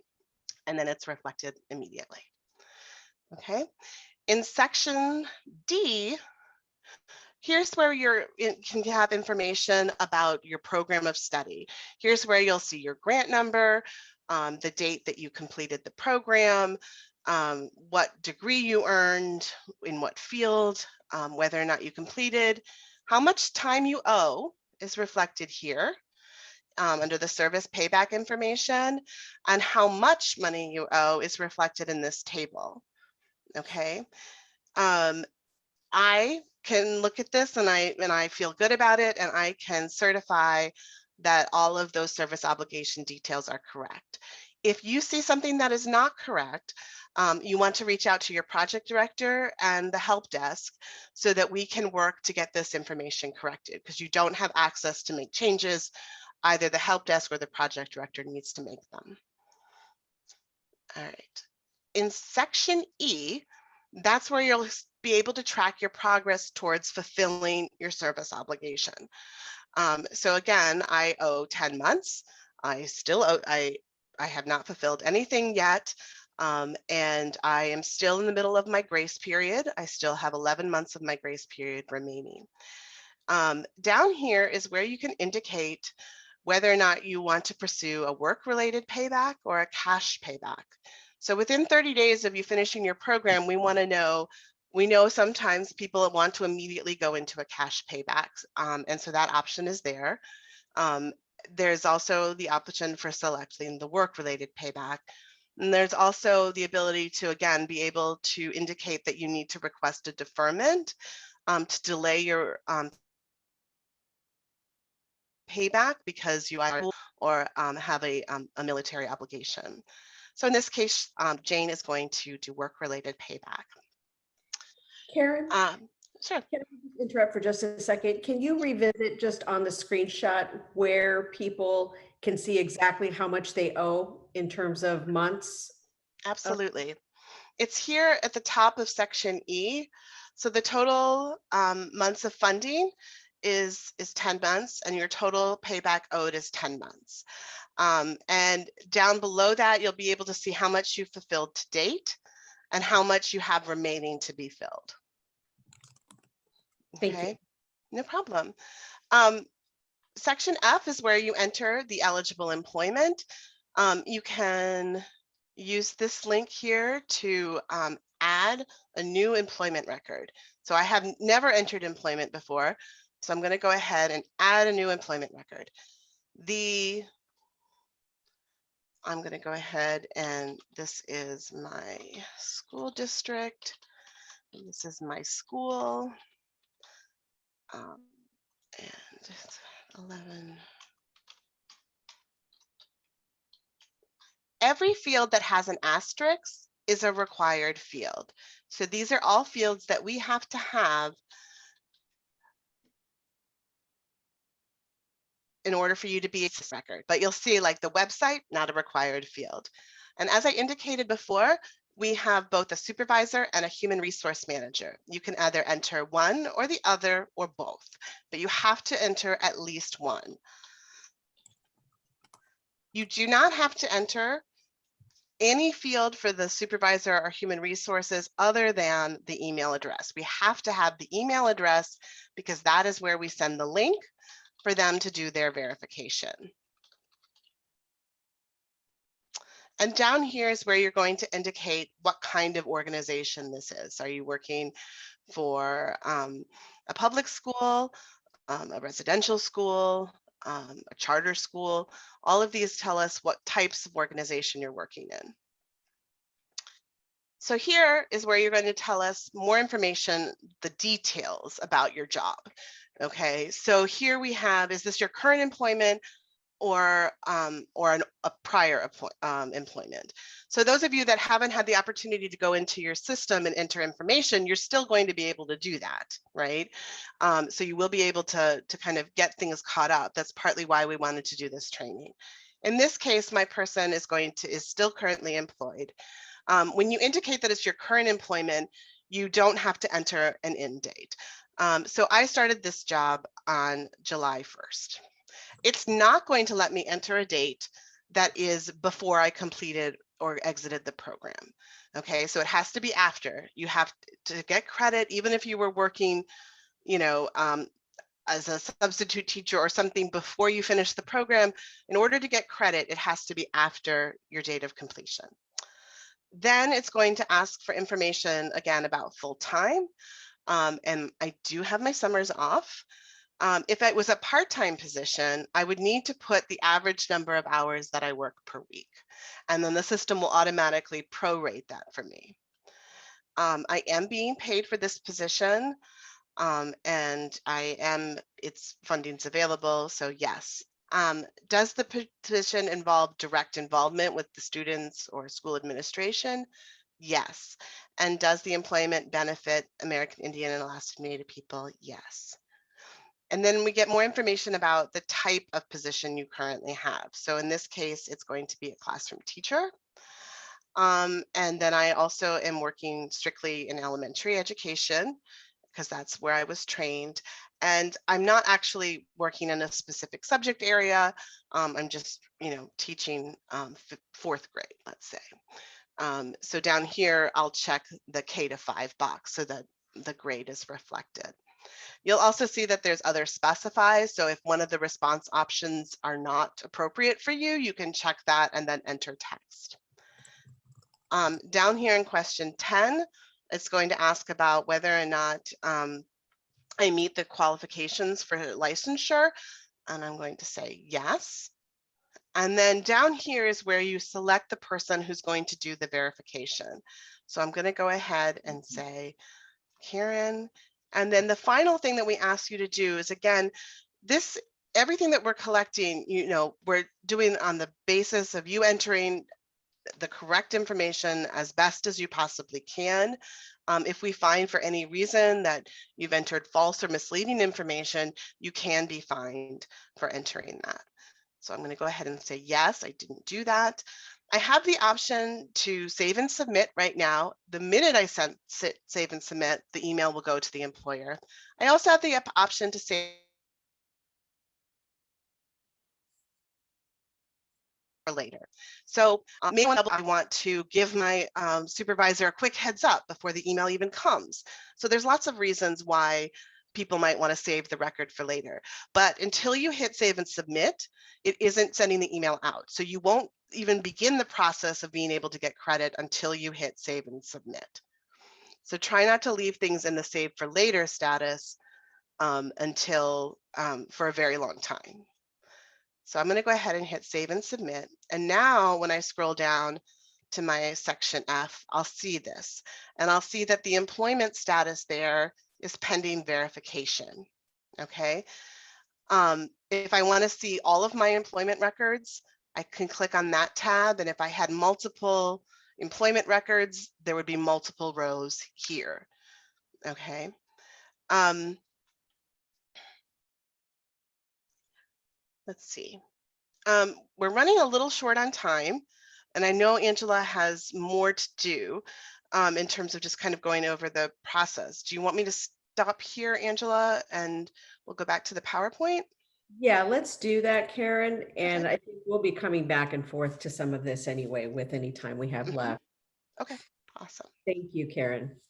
and then it's reflected immediately. Okay. In section D, here's where you can have information about your program of study. Here's where you'll see your grant number, the date that you completed the program, what degree you earned, in what field, whether or not you completed, how much time you owe is reflected here. Under the service payback information, and how much money you owe is reflected in this table. Okay. I can look at this and I feel good about it, and I can certify that all of those service obligation details are correct. If you see something that is not correct, you want to reach out to your project director and the help desk so that we can work to get this information corrected, because you don't have access to make changes. Either the help desk or the project director needs to make them. All right. In section E, that's where you'll be able to track your progress towards fulfilling your service obligation. So again, I owe 10 months. I still owe, I have not fulfilled anything yet. And I am still in the middle of my grace period. I still have 11 months of my grace period remaining. Down here is where you can indicate whether or not you want to pursue a work-related payback or a cash payback. So within 30 days of you finishing your program, we want to know, we know sometimes people want to immediately go into a cash payback. And so that option is there. There's also the option for selecting the work-related payback. And there's also the ability to, again, be able to indicate that you need to request a deferment to delay your payback because you are or have a military obligation. So in this case, Jane is going to do work-related payback. Karen, Sure. can I interrupt for just a second? Can you revisit just on the screenshot where people can see exactly how much they owe in terms of months? Absolutely. It's here at the top of section E. So the total months of funding is 10 months, and your total payback owed is 10 months. And down below that, you'll be able to see how much you fulfilled to date and how much you have remaining to be filled. Thank Okay, you. no problem. Section F is where you enter the eligible employment. You can use this link here to add a new employment record. So I have never entered employment before, so I'm going to go ahead and add a new employment record. I'm going to go ahead, and this is my school district. And this is my school. And it's 11. Every field that has an asterisk is a required field. So these are all fields that we have to have in order for you to be a record. But you'll see, like, the website, not a required field. And as I indicated before, we have both a supervisor and a human resource manager. You can either enter one or the other or both, but you have to enter at least one. You do not have to enter any field for the supervisor or human resources other than the email address. We have to have the email address because that is where we send the link for them to do their verification. And down here is where you're going to indicate what kind of organization this is. Are you working for a public school, a residential school, a charter school? All of these tell us what types of organization you're working in. So here is where you're going to tell us more information, the details about your job. Okay, so here we have, is this your current employment or a prior employment? So those of you that haven't had the opportunity to go into your system and enter information, you're still going to be able to do that, right? So you will be able to kind of get things caught up. That's partly why we wanted to do this training. In this case, my person is still currently employed. When you indicate that it's your current employment, you don't have to enter an end date. So I started this job on July 1st. It's not going to let me enter a date that is before I completed or exited the program. Okay, so it has to be after. You have to get credit, even if you were working, you know, as a substitute teacher or something before you finish the program. In order to get credit, it has to be after your date of completion. Then it's going to ask for information again about full-time. And I do have my summers off. If it was a part-time position, I would need to put the average number of hours that I work per week. And then the system will automatically prorate that for me. I am being paid for this position, and its funding's available, so yes. Does the position involve direct involvement with the students or school administration? Yes. And does the employment benefit American Indian and Alaskan Native people? Yes. And then we get more information about the type of position you currently have. So in this case, it's going to be a classroom teacher. And then I also am working strictly in elementary education because that's where I was trained. And I'm not actually working in a specific subject area. I'm just, teaching fourth grade, let's say. So down here, I'll check the K-5 box so that the grade is reflected. You'll also see that there's other specifies. So if one of the response options are not appropriate for you, you can check that and then enter text. Down here in question 10, it's going to ask about whether or not I meet the qualifications for licensure. And I'm going to say yes. And then down here is where you select the person who's going to do the verification. So I'm going to go ahead and say, Karen. And then the final thing that we ask you to do is, again, everything that we're collecting, we're doing on the basis of you entering the correct information as best as you possibly can. If we find for any reason that you've entered false or misleading information, you can be fined for entering that. So I'm going to go ahead and say, yes, I didn't do that. I have the option to save and submit right now. The minute I save and submit, the email will go to the employer. I also have the option to save for later. So maybe I want to give my supervisor a quick heads up before the email even comes. So there's lots of reasons why people might want to save the record for later. But until you hit save and submit, it isn't sending the email out. So you won't even begin the process of being able to get credit until you hit save and submit. So try not to leave things in the save for later status until for a very long time. So I'm going to go ahead and hit save and submit. And now when I scroll down to my section F, I'll see this. And I'll see that the employment status there is pending verification. Okay. If I want to see all of my employment records, I can click on that tab. And if I had multiple employment records, there would be multiple rows here. Okay. Let's see. We're running a little short on time, and I know Angela has more to do in terms of just kind of going over the process. Do you want me to stop here, Angela, and we'll go back to the PowerPoint? Yeah, let's do that, Karen. And I think we'll be coming back and forth to some of this anyway with any time we have Mhm. left. Okay, awesome. Thank you, Karen.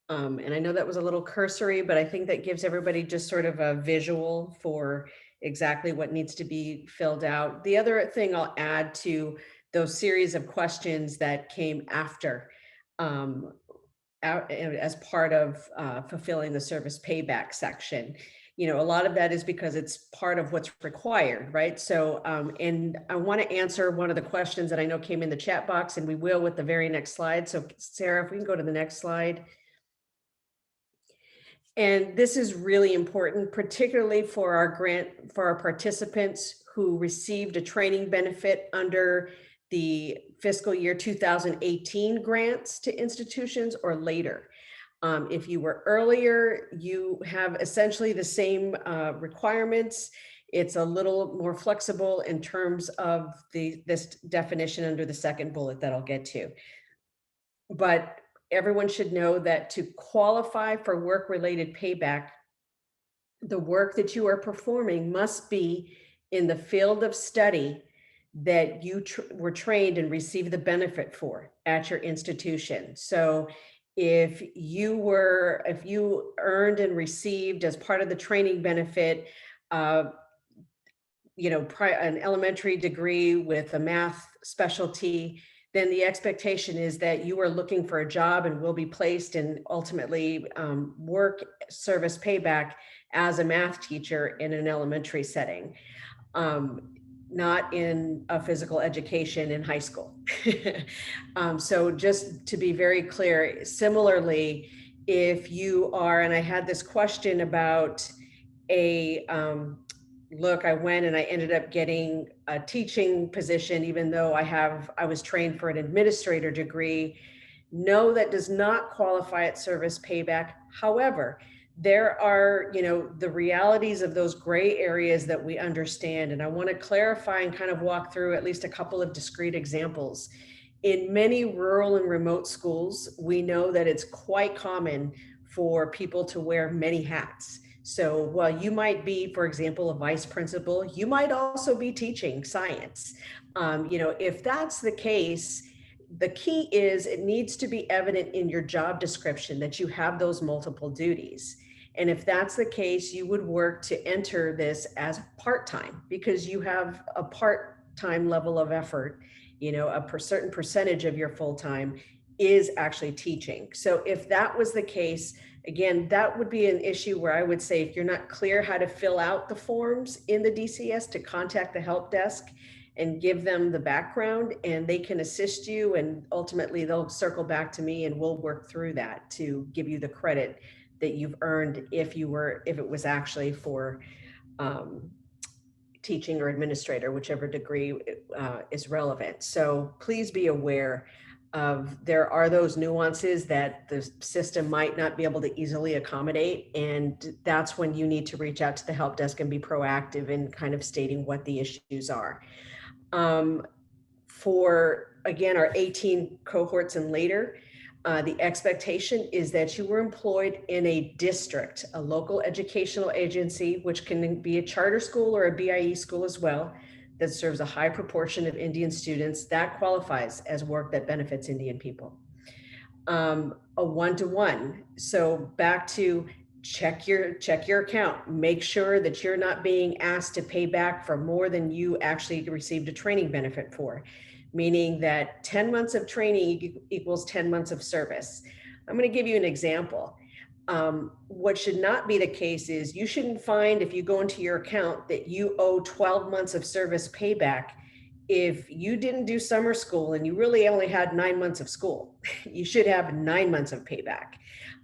And I know that was a little cursory, but I think that gives everybody just sort of a visual for exactly what needs to be filled out. The other thing I'll add to those series of questions that came after, um, as part of fulfilling the service payback section. You know, a lot of that is because it's part of what's required, right? So, and I want to answer one of the questions that I know came in the chat box, and we will with the very next slide. So Sarah, if we can go to the next slide. And this is really important, particularly for our participants who received a training benefit under the fiscal year 2018 grants to institutions or later. If you were earlier, you have essentially the same requirements. It's a little more flexible in terms of this definition under the second bullet that I'll get to. But everyone should know that to qualify for work-related payback, the work that you are performing must be in the field of study that you were trained and received the benefit for at your institution. So if you earned and received as part of the training benefit, an elementary degree with a math specialty, then the expectation is that you are looking for a job and will be placed in ultimately work service payback as a math teacher in an elementary setting, not in a physical education in high school. So just to be very clear, similarly, if you are, and I had this question about look, I went and I ended up getting a teaching position, even though I was trained for an administrator degree. No, that does not qualify at service payback. However, there are, the realities of those gray areas that we understand. And I want to clarify and kind of walk through at least a couple of discrete examples. In many rural and remote schools, we know that it's quite common for people to wear many hats. So while you might be, for example, a vice principal, you might also be teaching science. If that's the case, the key is it needs to be evident in your job description that you have those multiple duties. And if that's the case, you would work to enter this as part-time because you have a part-time level of effort, a certain percentage of your full-time is actually teaching. So if that was the case, again, that would be an issue where I would say if you're not clear how to fill out the forms in the DCS, to contact the help desk and give them the background and they can assist you, and ultimately they'll circle back to me and we'll work through that to give you the credit that you've earned if it was actually for teaching or administrator, whichever degree is relevant. So please be aware there are those nuances that the system might not be able to easily accommodate. And that's when you need to reach out to the help desk and be proactive in kind of stating what the issues are. For, again, our 18 cohorts and later, the expectation is that you were employed in a district, a local educational agency, which can be a charter school or a BIE school as well, that serves a high proportion of Indian students. That qualifies as work that benefits Indian people. A one-to-one. So back to check your account. Make sure that you're not being asked to pay back for more than you actually received a training benefit for, meaning that 10 months of training equals 10 months of service. I'm going to give you an example. What should not be the case is you shouldn't find, if you go into your account, that you owe 12 months of service payback if you didn't do summer school and you really only had 9 months of school. You should have 9 months of payback.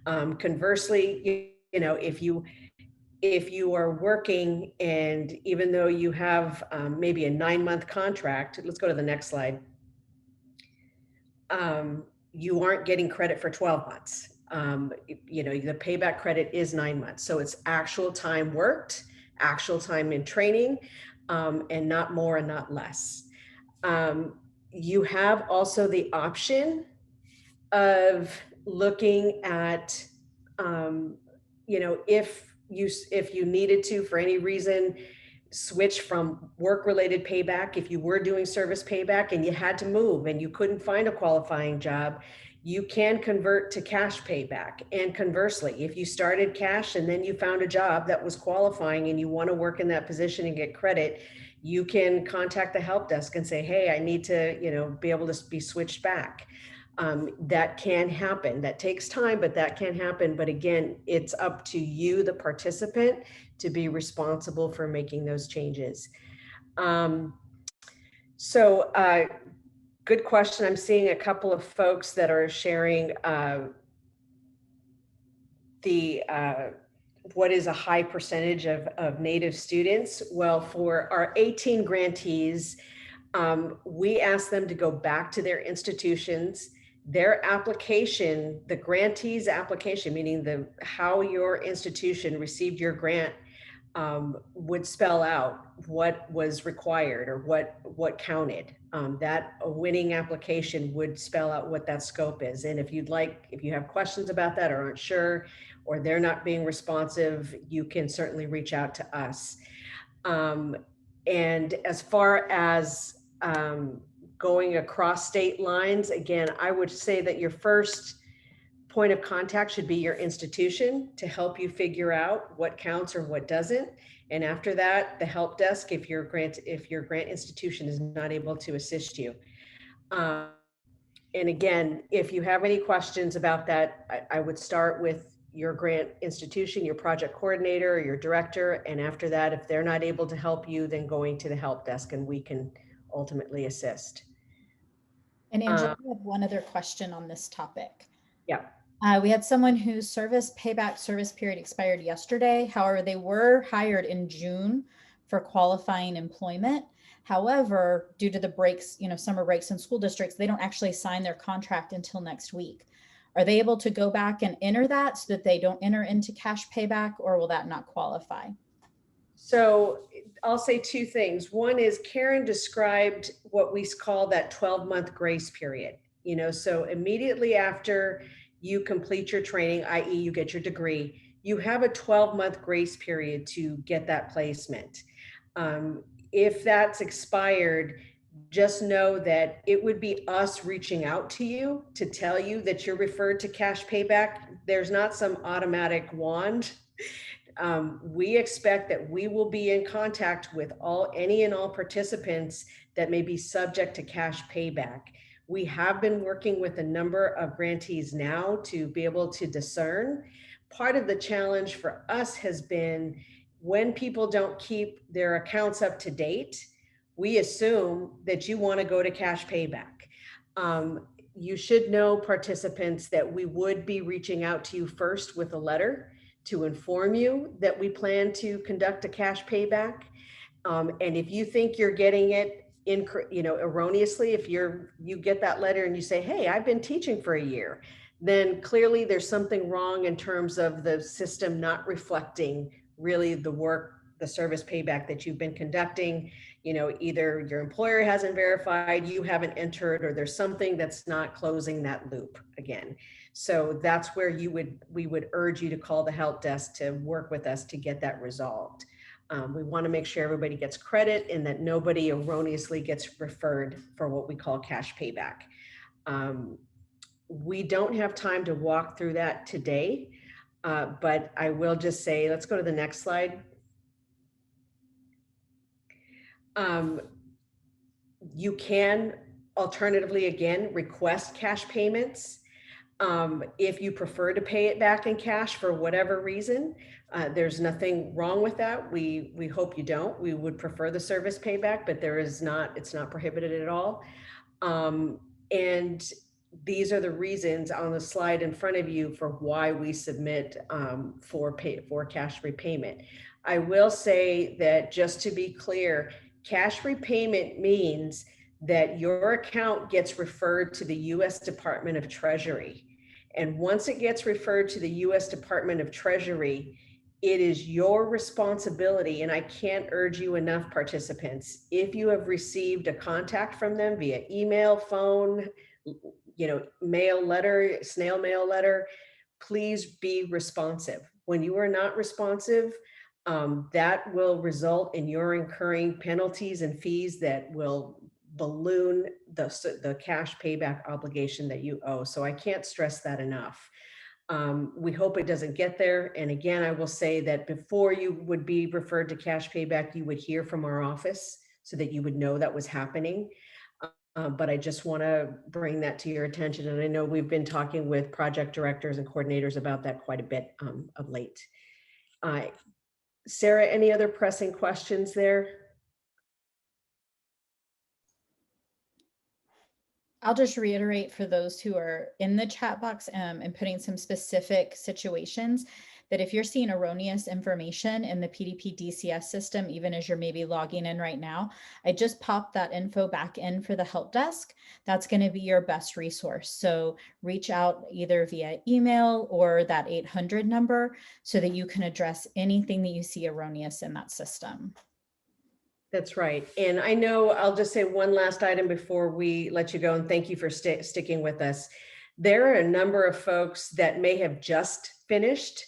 Conversely, if you are working and even though you have maybe a 9-month contract, let's go to the next slide, you aren't getting credit for 12 months. The payback credit is 9 months. So it's actual time worked, actual time in training, and not more and not less. You have also the option of looking at, if if you needed to, for any reason, switch from work-related payback, if you were doing service payback and you had to move and you couldn't find a qualifying job, you can convert to cash payback. And conversely, if you started cash and then you found a job that was qualifying and you want to work in that position and get credit, you can contact the help desk and say, hey, I need to, be able to be switched back. That can happen. That takes time, but that can happen. But again, it's up to you, the participant, to be responsible for making those changes. Good question. I'm seeing a couple of folks that are sharing what is a high percentage of Native students. Well, for our 18 grantees, we asked them to go back to their institutions. Their application, the grantee's application, meaning how your institution received your grant, would spell out what was required or what counted. That a winning application would spell out what that scope is. And if you have questions about that or aren't sure, or they're not being responsive, you can certainly reach out to us. And as far as going across state lines, again, I would say that your first point of contact should be your institution to help you figure out what counts or what doesn't. And after that, the help desk, if your grant institution is not able to assist you. And again, if you have any questions about that, I would start with your grant institution, your project coordinator, or your director. And after that, if they're not able to help you, then going to the help desk and we can ultimately assist. And Angela, I have one other question on this topic. Yeah. We had someone whose service period expired yesterday. However, they were hired in June for qualifying employment. However, due to the breaks, summer breaks in school districts, they don't actually sign their contract until next week. Are they able to go back and enter that so that they don't enter into cash payback, or will that not qualify? So I'll say two things. One is Karen described what we call that 12-month grace period. So immediately after you complete your training, i.e. you get your degree, you have a 12-month grace period to get that placement. If that's expired, just know that it would be us reaching out to you to tell you that you're referred to cash payback. There's not some automatic wand. We expect that we will be in contact with any and all participants that may be subject to cash payback. We have been working with a number of grantees now to be able to discern. Part of the challenge for us has been when people don't keep their accounts up to date, we assume that you want to go to cash payback. You should know, participants, that we would be reaching out to you first with a letter to inform you that we plan to conduct a cash payback. And if you think you're getting it erroneously, if you get that letter and you say, hey, I've been teaching for a year, then clearly there's something wrong in terms of the system not reflecting really the service payback that you've been conducting. Either your employer hasn't verified, you haven't entered, or there's something that's not closing that loop again. So that's where we would urge you to call the help desk to work with us to get that resolved. We want to make sure everybody gets credit and that nobody erroneously gets referred for what we call cash payback. We don't have time to walk through that today, but I will just say, let's go to the next slide. You can alternatively, again, request cash payments. If you prefer to pay it back in cash for whatever reason, there's nothing wrong with that. We hope you don't. We would prefer the service payback, but it's not prohibited at all. And these are the reasons on the slide in front of you for why we submit for cash repayment. I will say that, just to be clear, cash repayment means that your account gets referred to the U.S. Department of Treasury. And once it gets referred to the U.S. Department of Treasury, it is your responsibility, and I can't urge you enough, participants, if you have received a contact from them via email, phone, mail letter, snail mail letter, please be responsive. when you are not responsive, that will result in your incurring penalties and fees that will balloon the cash payback obligation that you owe. So I can't stress that enough. We hope it doesn't get there. And again, I will say that before you would be referred to cash payback, you would hear from our office so that you would know that was happening. But I just want to bring that to your attention. And I know we've been talking with project directors and coordinators about that quite a bit of late. Sarah, any other pressing questions there? I'll just reiterate for those who are in the chat box and putting some specific situations that if you're seeing erroneous information in the PDPDCS system, even as you're maybe logging in right now, I just popped that info back in for the help desk. That's going to be your best resource. So reach out either via email or that 800 number so that you can address anything that you see erroneous in that system. That's right. And I know I'll just say one last item before we let you go, and thank you for sticking with us. There are a number of folks that may have just finished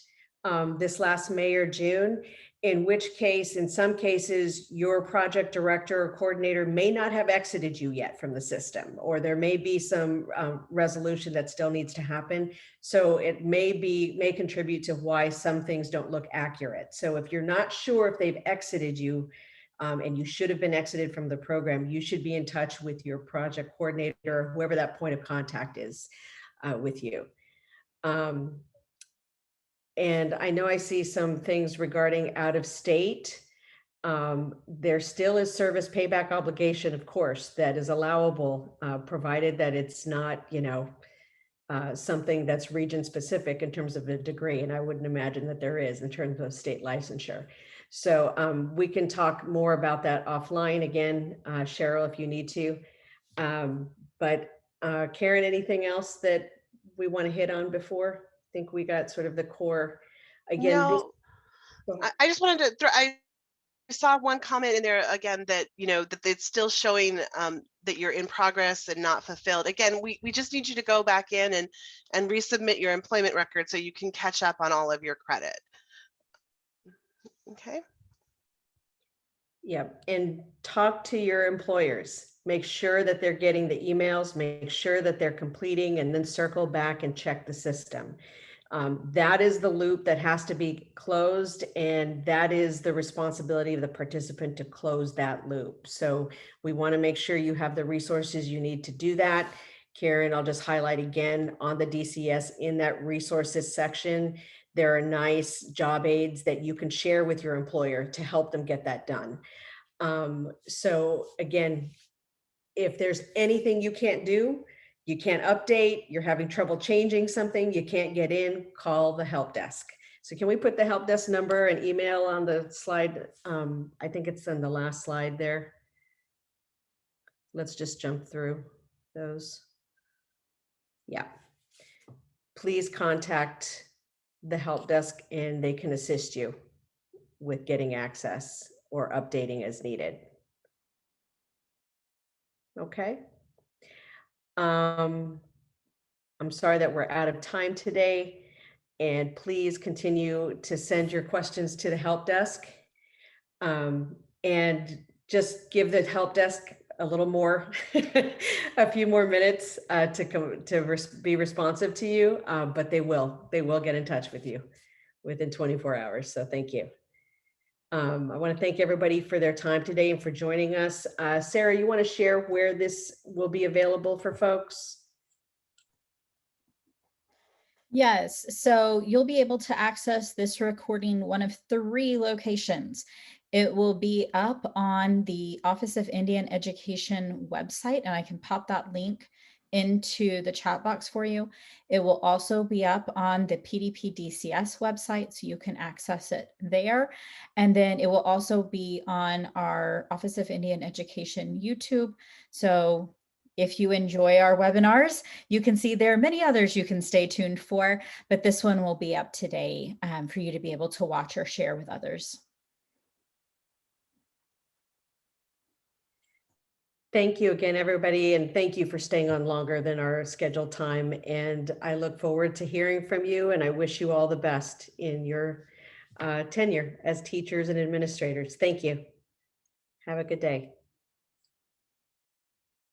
this last May or June, in which case, in some cases, your project director or coordinator may not have exited you yet from the system, or there may be some resolution that still needs to happen. So it may contribute to why some things don't look accurate. So if you're not sure if they've exited you, and you should have been exited from the program, you should be in touch with your project coordinator, whoever that point of contact is with you. And I know I see some things regarding out of state. There still is service payback obligation, of course, that is allowable, provided that it's not, something that's region specific in terms of a degree. And I wouldn't imagine that there is in terms of state licensure. So we can talk more about that offline again, Cheryl, if you need to. But Karen, anything else that we want to hit on before? I think we got sort of the core. Again, No, I just wanted to throw, I saw one comment in there again that, that it's still showing that you're in progress and not fulfilled. Again, we just need you to go back in and resubmit your employment record so you can catch up on all of your credit. Okay. Yeah, and talk to your employers. Make sure that they're getting the emails, make sure that they're completing, and then circle back and check the system. That is the loop that has to be closed, and that is the responsibility of the participant to close that loop. So we want to make sure you have the resources you need to do that. Karen, I'll just highlight again on the DCS in that resources section, there are nice job aids that you can share with your employer to help them get that done. So again, if there's anything you can't do, you can't update, you're having trouble changing something, you can't get in, call the help desk. So can we put the help desk number and email on the slide? I think it's on the last slide there. Let's just jump through those. Yeah. Please contact the help desk and they can assist you with getting access or updating as needed. Okay. I'm sorry that we're out of time today, and please continue to send your questions to the help desk. And just give the help desk a little more, a few more minutes to be responsive to you, but they will get in touch with you within 24 hours. So thank you. I want to thank everybody for their time today and for joining us. Sarah, you want to share where this will be available for folks? Yes, so you'll be able to access this recording one of 3 locations. It will be up on the Office of Indian Education website, and I can pop that link into the chat box for you. It will also be up on the PDPDCS website, so you can access it there. And then it will also be on our Office of Indian Education YouTube. So if you enjoy our webinars, you can see there are many others you can stay tuned for, but this one will be up today for you to be able to watch or share with others. Thank you again, everybody, and thank you for staying on longer than our scheduled time. And I look forward to hearing from you, and I wish you all the best in your tenure as teachers and administrators. Thank you. Have a good day.